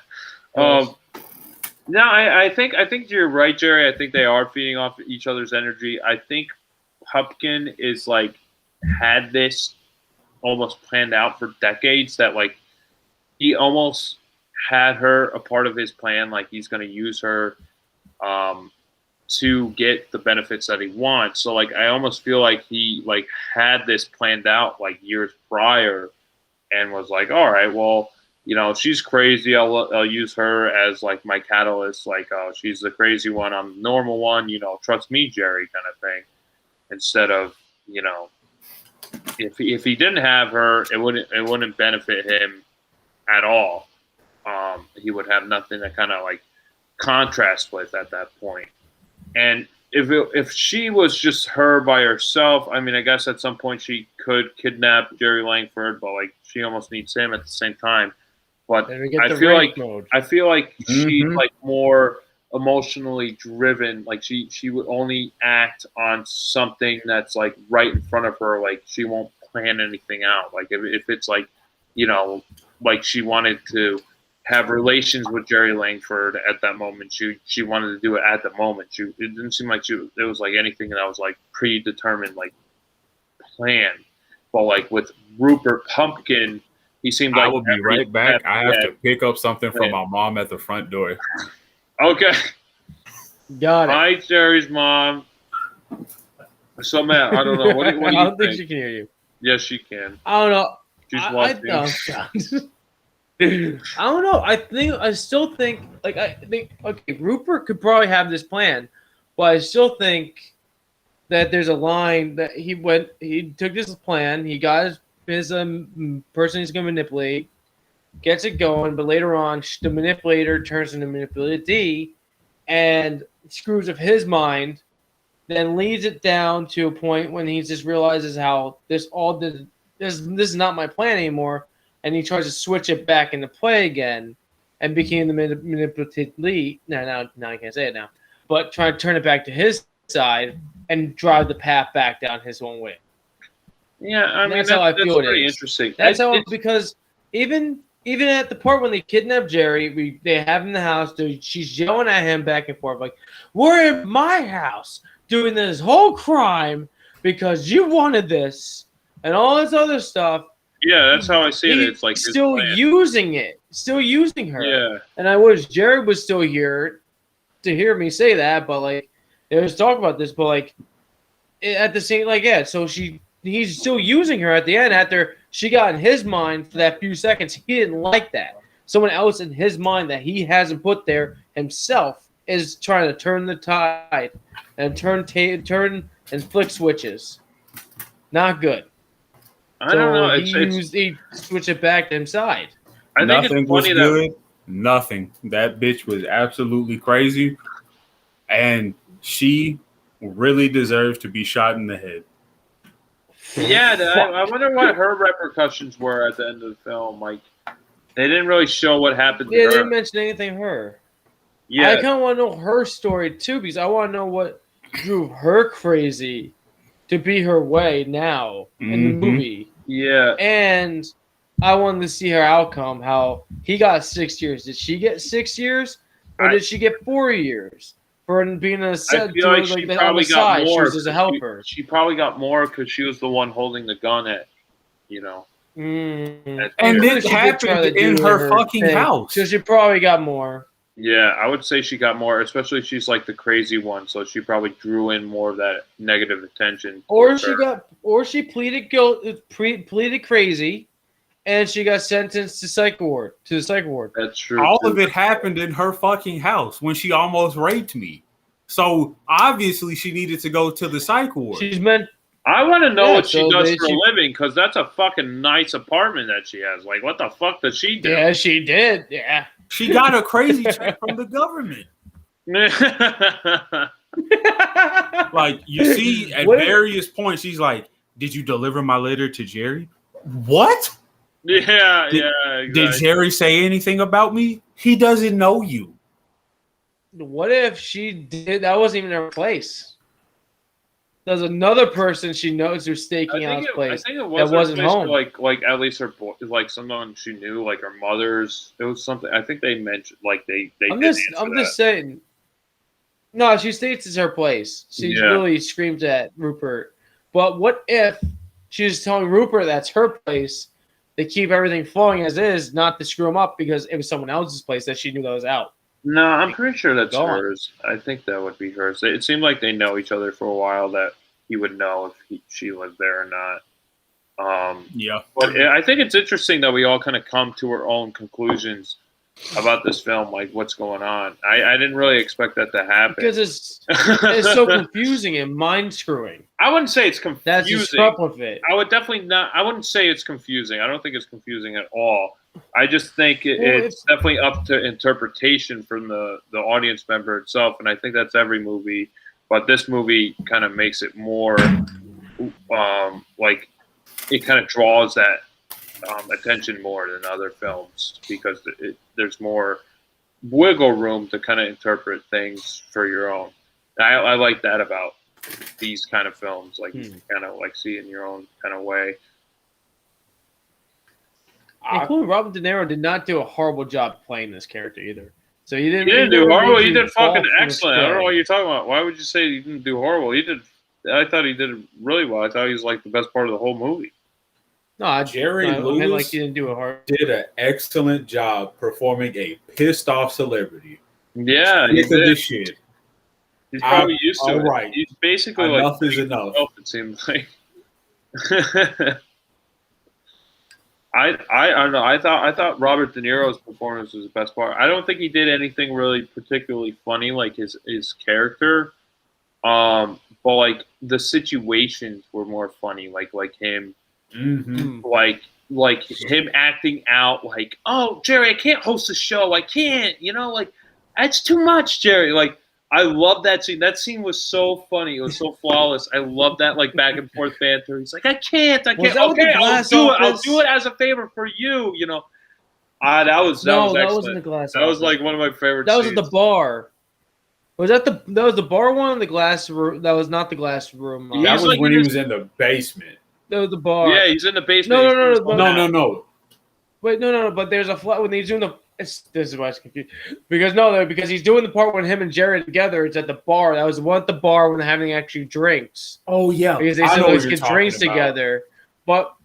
No, I think you're right, Jerry. I think they are feeding off each other's energy. I think Pupkin is like had this almost planned out for decades. That like he almost had her a part of his plan. Like he's going to use her to get the benefits that he wants. So like I almost feel like he like had this planned out like years prior, and was like, all right, well, she's crazy. I'll use her as like my catalyst. Like, she's the crazy one. I'm the normal one. Trust me, Jerry, kind of thing. Instead of, if he didn't have her, it wouldn't benefit him at all. He would have nothing to kind of like contrast with at that point. And if she was just her by herself, I mean, I guess at some point she could kidnap Jerry Langford, but like she almost needs him at the same time. But I feel like she's like more emotionally driven. Like she would only act on something that's like right in front of her. Like she won't plan anything out. Like if it's like, like she wanted to have relations with Jerry Langford at that moment, she wanted to do it at the moment. It didn't seem like it was like anything that was like predetermined, like planned. But like with Rupert Pupkin, he seemed like I will be right back. I have to pick up something from my mom at the front door. Okay. Got it. Hi, Jerry's mom. So Matt, I don't know. What do you I don't think she can hear you. Yes, she can. I don't know. She's watching. I don't know. I still think okay, Rupert could probably have this plan, but I still think that there's a line that he took this plan, he got his person he's gonna manipulate, gets it going, but later on the manipulator turns into manipulated and screws with his mind, then leads it down to a point when he just realizes how this is not my plan anymore. And he tries to switch it back into play again and became the manipulated lead. Now I can't say it now. But try to turn it back to his side and drive the path back down his own way. Yeah, I mean, that's how I feel pretty it is. Interesting. That's how, because even even at the part when they kidnap Jerry, they have him in the house. She's yelling at him back and forth like, "We're in my house doing this whole crime because you wanted this and all this other stuff." Yeah, that's how I see it. It's like still using her. Yeah, and I wish Jerry was still here to hear me say that, but like, there's talk about this, but like, at the same, like, yeah, so he's still using her at the end after she got in his mind for that few seconds. He didn't like that. Someone else in his mind that he hasn't put there himself is trying to turn the tide and turn and flick switches. Not good. I don't know. He switched it back to his side. I think Nothing was good. Nothing. That bitch was absolutely crazy, and she really deserves to be shot in the head. Yeah, I wonder what her repercussions were at the end of the film. Like, they didn't really show what happened to her. They didn't mention anything to her. Yeah. I kind of want to know her story, too, because I want to know what drove her crazy to be her way now in the movie. Yeah. And I wanted to see her outcome, how he got 6 years. Did she get 6 years? Or did she get 4 years? For being a set, I feel like she probably got more. She was as a helper. She probably got more because she was the one holding the gun at, And this happened in her fucking house. So she probably got more. Yeah, I would say she got more, especially she's like the crazy one, so she probably drew in more of that negative attention. Or she pleaded pleaded crazy, and she got sentenced to the psych ward. That's true. All of it happened in her fucking house when she almost raped me. So obviously she needed to go to the psych ward. I want to know what she does for a living, because that's a fucking nice apartment that she has. Like, what the fuck does she do? Yeah, she did. Yeah. She got a crazy check from the government. Like, you see, at various points, she's like, "Did you deliver my letter to Jerry?" What? Yeah, exactly. Did Jerry say anything about me? He doesn't know you. What if she did? That wasn't even her place. There's another person she knows who's staking out his place. I think it was that wasn't home. Like at least her boy, like someone she knew, like her mother's. It was something. I think they mentioned like they. I'm just saying. No, she states it's her place. She really screams at Rupert. But what if she's telling Rupert that's her place? They keep everything flowing as is, not to screw him up because it was someone else's place that she knew that was out. No, I'm pretty sure that's hers. I think that would be hers. It seemed like they know each other for a while, that he would know if she was there or not. Yeah. But I think it's interesting that we all kind of come to our own conclusions about this film, like what's going on. I didn't really expect that to happen. Because it's so confusing and mind-screwing. I wouldn't say it's confusing. That's just up with it. I would definitely not. I wouldn't say it's confusing. I don't think it's confusing at all. I just think it's definitely up to interpretation from the audience member itself, and I think that's every movie. But this movie kind of makes it more like it kind of draws that attention more than other films because there's more wiggle room to kind of interpret things for your own. I like that about these kind of films, like you kind of like see in your own kind of way. Including Robert De Niro did not do a horrible job playing this character either. So he didn't. He didn't do horrible. He did fucking excellent. I don't know what you're talking about. Why would you say he didn't do horrible? He did. I thought he did really well. I thought he was like the best part of the whole movie. No, Jerry Lewis like he didn't do a hard. Did an excellent job performing a pissed off celebrity. Yeah, he did. This shit. He's probably used to it. Right. He's basically enough like is enough. It seems like. I don't know. I thought Robert De Niro's performance was the best part. I don't think he did anything really particularly funny like his character. But like the situations were more funny, like him, like him acting out, like, "Oh, Jerry, I can't host a show. I can't, like that's too much, Jerry." Like I love that scene. That scene was so funny. It was so flawless. I love that like back and forth banter. He's like, I can't. Okay, I'll do it as a favor for you. That was excellent. That wasn't the glass. That was like one of my favorite. That was scenes. at the bar. That was the bar one? The glass room? That was not the glass room. That was like when he was in the basement. That was the bar. Yeah, he's in the basement. No. Wait, no. But there's a when he's doing the. This is why I was confused. Because he's doing the part when him and Jerry are together. It's at the bar. That was one at the bar when they're having actually drinks. Oh yeah, Because they I said know what let's you're get talking drinks about. together. But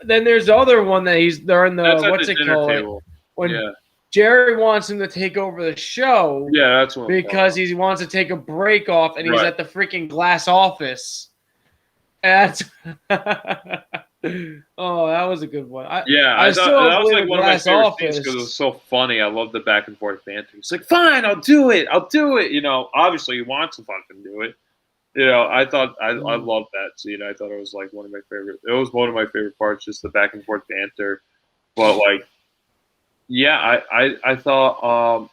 then there's the other one that they're in the That's at what's the it dinner called? table. When Yeah, Jerry wants him to take over the show. yeah, that's what. Because he wants to take a break off, and he's Right. at the freaking glass office. And oh, that was a good one. I thought still that was believe like in one of my glass favorite scenes office. because it was so funny. I love the back and forth banter. He's like, "Fine, I'll do it. You know, obviously he wants to fucking do it. You know, I thought I loved that scene. I thought it was like one of my favorite. It was one of my favorite parts, just the back and forth banter. But like, yeah, I thought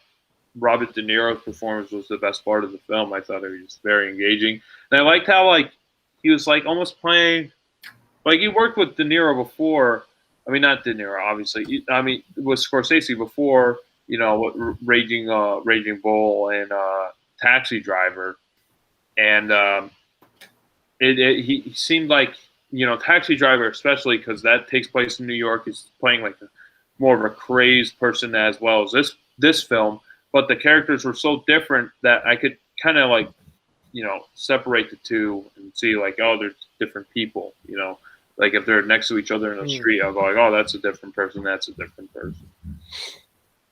Robert De Niro's performance was the best part of the film. I thought it was very engaging, and I liked how like he was like almost playing. Like he worked with De Niro before. I mean, not De Niro, obviously. I mean, with Scorsese before. You know, Raging Bull and Taxi Driver, and he seemed like Taxi Driver, especially because that takes place in New York. He's playing like more of a crazed person as well as this film. But the characters were so different that I could kind of like separate the two and see like, oh, they're different people. Like if they're next to each other in the street, I'll go like, oh, that's a different person. That's a different person.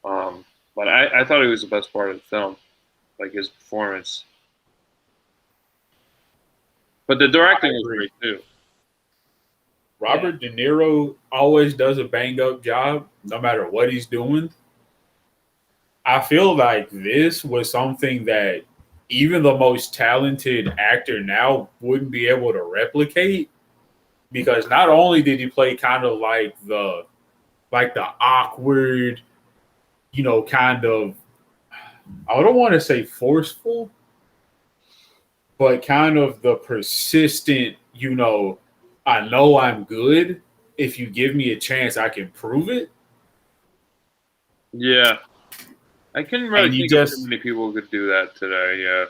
But I thought he was the best part of the film, like his performance. But the directing was great too. Robert De Niro always does a bang up job, no matter what he's doing. I feel like this was something that even the most talented actor now wouldn't be able to replicate, because not only did he play kind of like the awkward, kind of, I don't want to say forceful, but kind of the persistent, I know I'm good. If you give me a chance, I can prove it. Yeah. I couldn't really think of too many people who could do that today, yeah.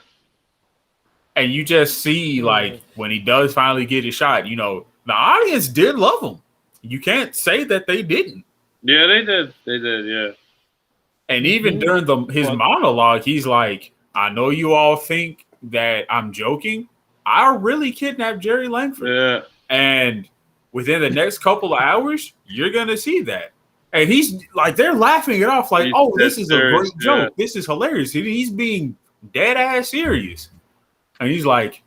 And you just see, like, when he does finally get his shot, the audience did love him. You can't say that they didn't. Yeah, they did. They did, yeah. And even during his monologue, he's like, I know you all think that I'm joking. I really kidnapped Jerry Langford. Yeah. And within the next couple of hours, you're going to see that. And he's like, they're laughing it off like, oh, this is a great joke. This is hilarious. He's being dead ass serious. And he's like,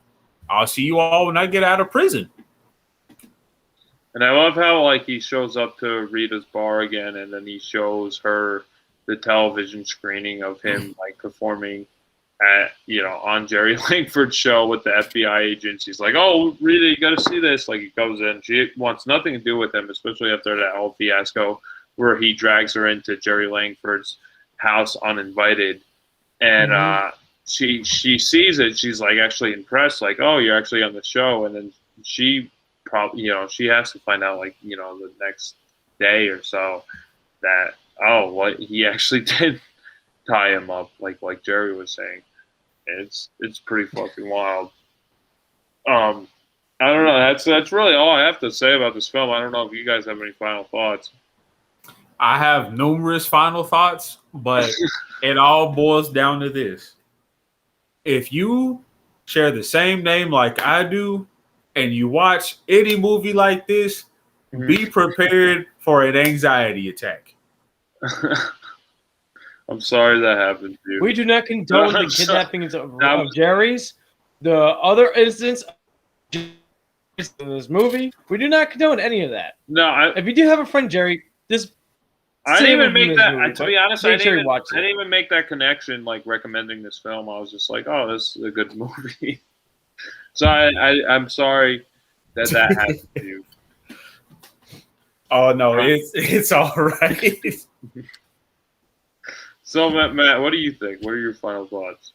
I'll see you all when I get out of prison. And I love how like he shows up to Rita's bar again, and then he shows her the television screening of him like performing at on Jerry Langford's show with the FBI agents. He's like, "Oh, Rita, you got to see this!" Like he goes in, she wants nothing to do with him, especially after that whole fiasco where he drags her into Jerry Langford's house uninvited, and she sees it. She's like actually impressed, like, "Oh, you're actually on the show," and then she probably she has to find out like the next day or so that what he actually did tie him up like Jerry was saying. It's pretty fucking wild. I don't know. That's really all I have to say about this film. I don't know if you guys have any final thoughts. I have numerous final thoughts, but it all boils down to this. If you share the same name like I do, and you watch any movie like this, be prepared for an anxiety attack. I'm sorry that happened to you. We do not condone the kidnappings of Jerry's. The other instance in this movie, we do not condone any of that. No, if you do have a friend, Jerry, I didn't even make that. To be honest, I didn't even even make that connection. Like recommending this film, I was just like, "Oh, this is a good movie." So I'm sorry that happened to you. Oh no, it's all right. So Matt, what do you think? What are your final thoughts?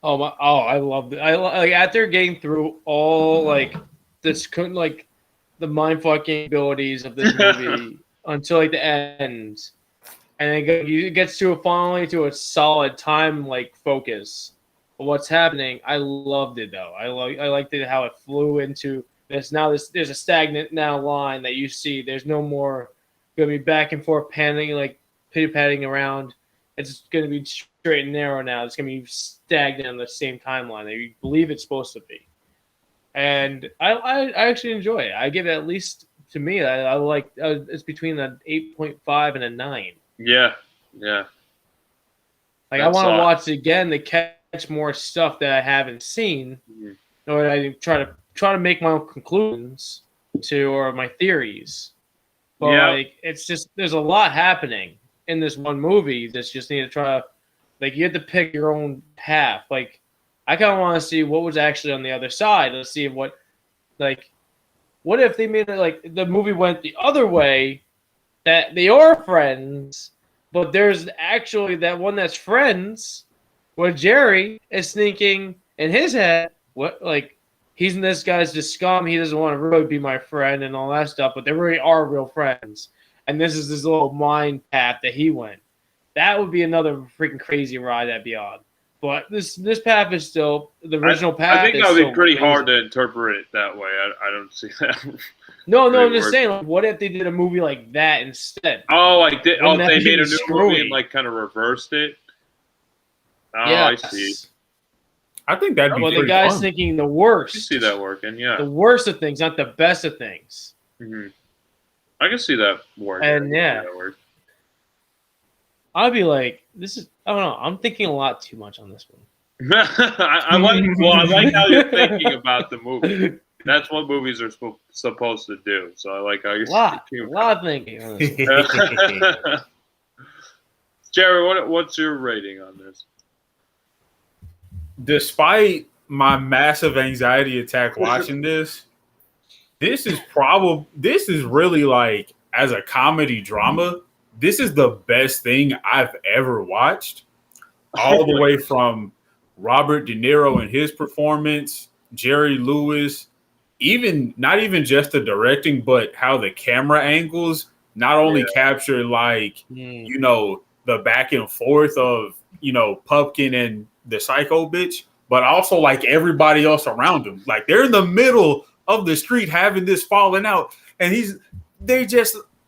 I loved it. Like after getting through all like this, like the mind fucking abilities of this movie until like the end, and it gets to finally to a solid time like focus of what's happening. I loved it though. I liked it how it flew into this. Now there's a stagnant now line that you see. There's no more gonna be back and forth panning, like patting around. It's gonna be straight and narrow now. It's gonna be stagnant on the same timeline that you believe it's supposed to be. And I actually enjoy it. I give it, at least to me, I like it's between an 8.5 and a 9. Yeah. Like, I want to watch it again to catch more stuff that I haven't seen, or I try to make my own conclusions or my theories. But like, it's just, there's a lot happening in this one movie that's just need to try to, like, you have to pick your own path. Like, I kind of want to see what was actually on the other side. Let's see what if they made it like the movie went the other way, that they are friends, but there's actually that one that's friends, where Jerry is thinking in his head, what, like, he's in this guy's just scum. He doesn't want to really be my friend and all that stuff, but they really are real friends. And this is this little mind path that he went. That would be another freaking crazy ride at Beyond. But this path is still the original path. I think that would be pretty hard to interpret it that way. I don't see that. No, I'm just saying. Like, what if they did a movie like that instead? Oh, like they made a new movie and like kind of reversed it. Oh, yes. I see. I think that'd be. Well, the guy's fun. Thinking the worst. You see that working, yeah. The worst of things, not the best of things. Mm-hmm. I can see that working. And I'd be like, this is. I don't know. I'm thinking a lot too much on this one. I like how you're thinking about the movie. That's what movies are supposed to do. So I like how you're thinking. A lot of thinking on this one. Jerry, what's your rating on this? Despite my massive anxiety attack watching this is really, like, as a comedy drama, this is the best thing I've ever watched. All the way from Robert De Niro and his performance, Jerry Lewis, not even just the directing, but how the camera angles not only capture, like, the back and forth of, Pupkin and the psycho bitch, but also, like, everybody else around him. Like, they're in the middle of the street having this falling out, and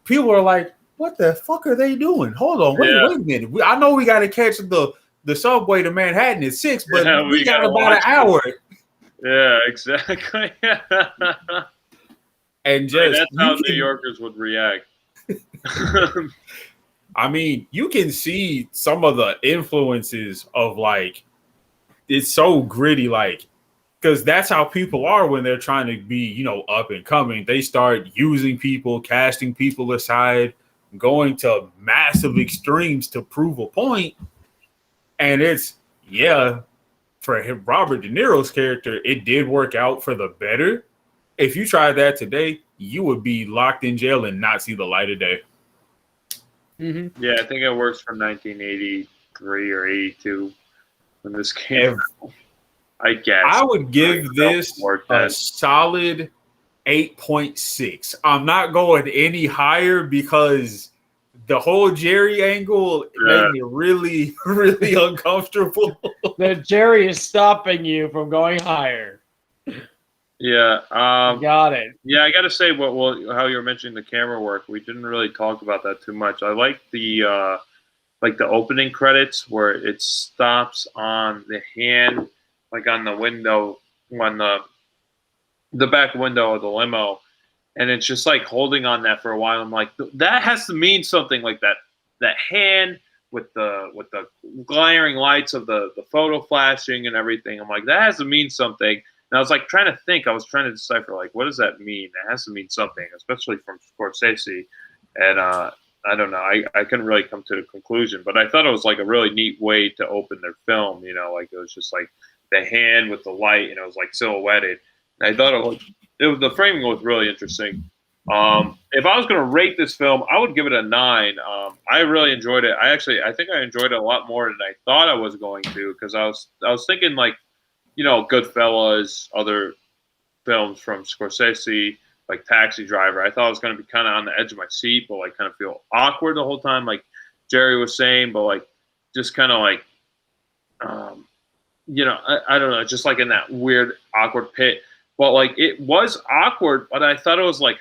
people are like, what the fuck are they doing? Hold on, wait a minute. I know we got to catch the subway to Manhattan at 6, but we got about an hour. Yeah, exactly. And just that's how New Yorkers would react. I mean, you can see some of the influences of, like, it's so gritty, like, because that's how people are when they're trying to be, up and coming. They start using people, casting people aside, going to massive extremes to prove a point. And for Robert De Niro's character, it did work out for the better. If you tried that today, you would be locked in jail and not see the light of day. Mm-hmm. Yeah, I think it works from 1983 or 82 when this came out. I guess. I would give this a solid 8.6. I'm not going any higher because the whole Jerry angle made me really, really uncomfortable. The Jerry is stopping you from going higher. Yeah. Got it. Yeah, I got to say, how you were mentioning the camera work, we didn't really talk about that too much. I like the opening credits where it stops on the hand, like on the window, on the back window of the limo, and it's just like holding on that for a while. I'm like, that has to mean something, like that hand with the glaring lights of the photo flashing and everything. I'm like, that has to mean something. And I was like trying to think. I was trying to decipher, like, what does that mean? It has to mean something, especially from Scorsese. And I don't know. I couldn't really come to a conclusion, but I thought it was like a really neat way to open their film. Like it was just like the hand with the light, and it was like silhouetted. And I thought the framing was really interesting. If I was going to rate this film, I would give it a 9. I really enjoyed it. I think I enjoyed it a lot more than I thought I was going to, because I was thinking, like, Goodfellas, other films from Scorsese, like Taxi Driver. I thought I was going to be kind of on the edge of my seat, but like kind of feel awkward the whole time, like Jerry was saying, but like just kind of like, I don't know, just like in that weird awkward pit. But like it was awkward, but I thought it was like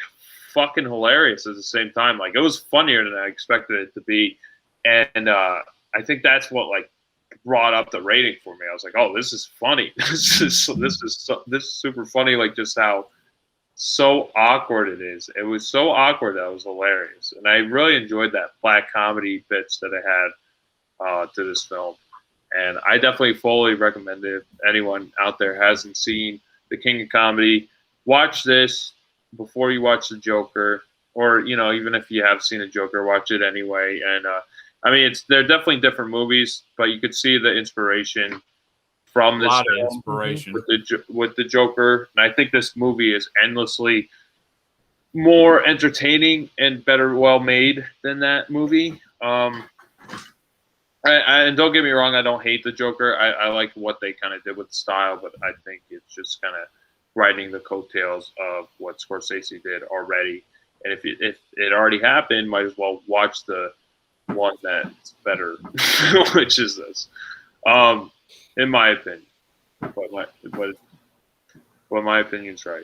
fucking hilarious at the same time. Like, it was funnier than I expected it to be, and I think that's what like brought up the rating for me. I was like, oh, this is funny. This is super funny. Like, just how so awkward it is. It was so awkward that it was hilarious, and I really enjoyed that black comedy bits that it had to this film. And I definitely fully recommend it. If anyone out there hasn't seen The King of Comedy, watch this before you watch The Joker, or even if you have seen a Joker, watch it anyway. And I mean, they're definitely different movies, but you could see the inspiration from this film inspiration with the Joker. And I think this movie is endlessly more entertaining and better well made than that movie. And don't get me wrong, I don't hate the Joker. I like what they kind of did with the style, but I think it's just kind of riding the coattails of what Scorsese did already. And if it already happened, might as well watch the one that's better, which is this, in my opinion. But my opinion's right.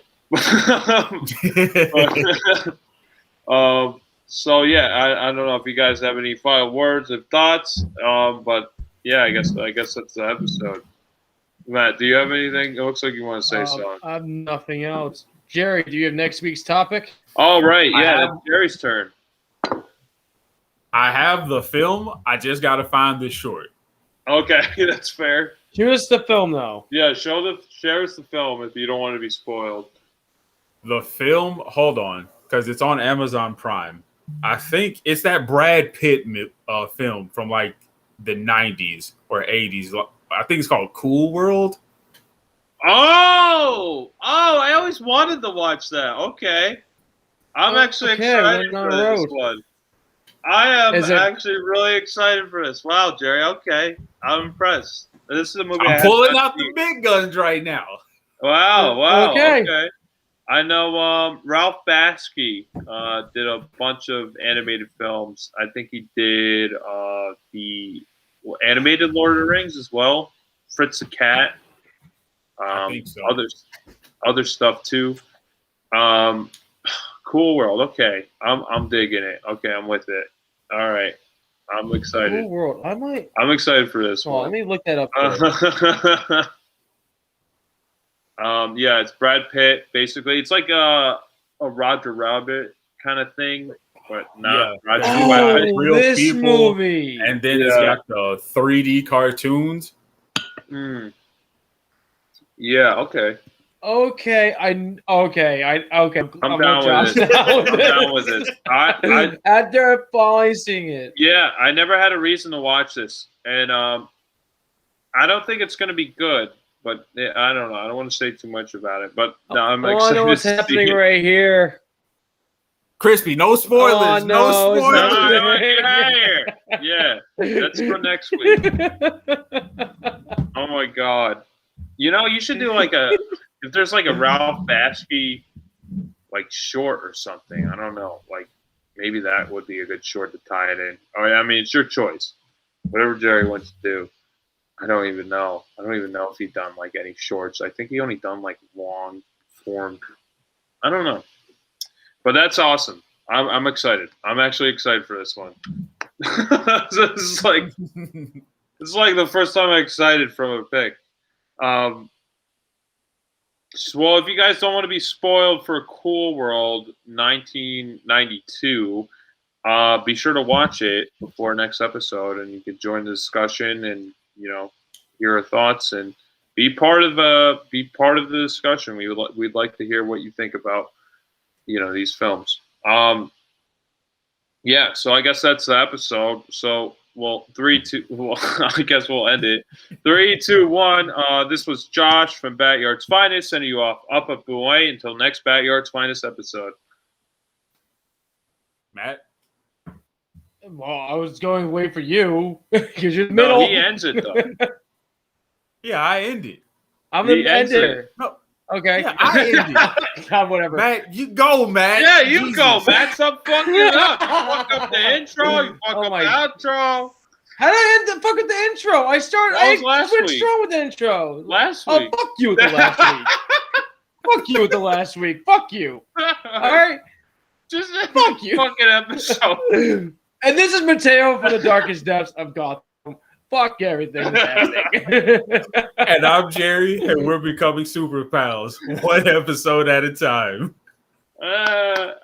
So yeah, I don't know if you guys have any final words or thoughts, but yeah, I guess that's the episode. Matt, do you have anything? It looks like you want to say something. I have nothing else. Jerry, do you have next week's topic? All right, yeah, it's Jerry's turn. I have the film. I just got to find this short. Okay, that's fair. Here's the film, though. Yeah, share us the film if you don't want to be spoiled. The film, hold on, because it's on Amazon Prime. I think it's that Brad Pitt film from like the 90s or 80s. I think it's called Cool World. Oh, I always wanted to watch that. Okay. I'm actually excited for this one. I am actually really excited for this. Wow, Jerry. Okay. I'm impressed. This is a movie I'm pulling out the big guns right now. Wow. Okay. I know Ralph Bakshi did a bunch of animated films. I think he did the animated Lord of the Rings as well. Fritz the Cat. I think so. Other stuff too. Cool World. Okay, I'm digging it. Okay, I'm with it. All right, I'm excited. Cool World. I'm excited for this one. Let me look that up. Yeah, it's Brad Pitt. Basically, it's like a Roger Rabbit kind of thing, but not Roger Rabbit. Real this people, movie. And then it's got the 3D cartoons. Yeah. Okay. I'm down with it. I'm down with it. After finally seeing it. Yeah, I never had a reason to watch this, and I don't think it's going to be good. But I don't know. I don't want to say too much about it. But no, I'm excited. I know what's happening right here. Crispy, no spoilers. No spoilers. No, get out of here. Yeah, that's for next week. Oh my God. You should do like if there's like a Ralph Bakshi like short or something. I don't know. Like maybe that would be a good short to tie it in. I mean, it's your choice. Whatever Jerry wants to do. I don't even know. If he'd done like any shorts. I think he only done like long form. I don't know. But that's awesome. I'm excited. I'm actually excited for this one. It's like the first time I'm excited from a pick. Well, if you guys don't want to be spoiled for Cool World 1992, be sure to watch it before next episode, and you can join the discussion and hear our thoughts and be part of the discussion. We'd like to hear what you think about these films. Yeah, so I guess that's the episode. So I guess we'll end it. 3, 2, 1. This was Josh from BatYard's Finest sending you off up a buoy until next BatYard's Finest episode. Matt? Well, I was going to wait for you because you're the middle. No, he ends it though. Yeah, I end it. I'm the ender. No. Okay. Yeah, I end it. God, whatever. Matt, you go, Matt. Yeah, you go, Matt. Stop fucking it up. You fuck up the intro. You fuck up the outro. How did I end the fuck with the intro? I switched strong with the intro. Last week. Oh, fuck you with the last week. Fuck you with the last week. Fuck you. All right. Just Fuck you. fucking episode. And this is Mateo for the darkest depths of Gotham. Fuck everything that's happening. And I'm Jerry, and we're becoming super pals, one episode at a time. Man,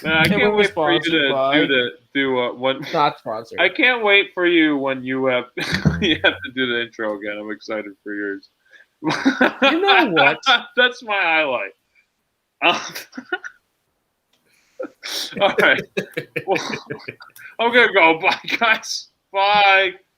I can't wait for you sponsored to do one. Not sponsored. I can't wait for you when you have you have to do the intro again. I'm excited for yours. You know what? That's my highlight. All right. Well, I'm gonna go. Bye, guys. Bye.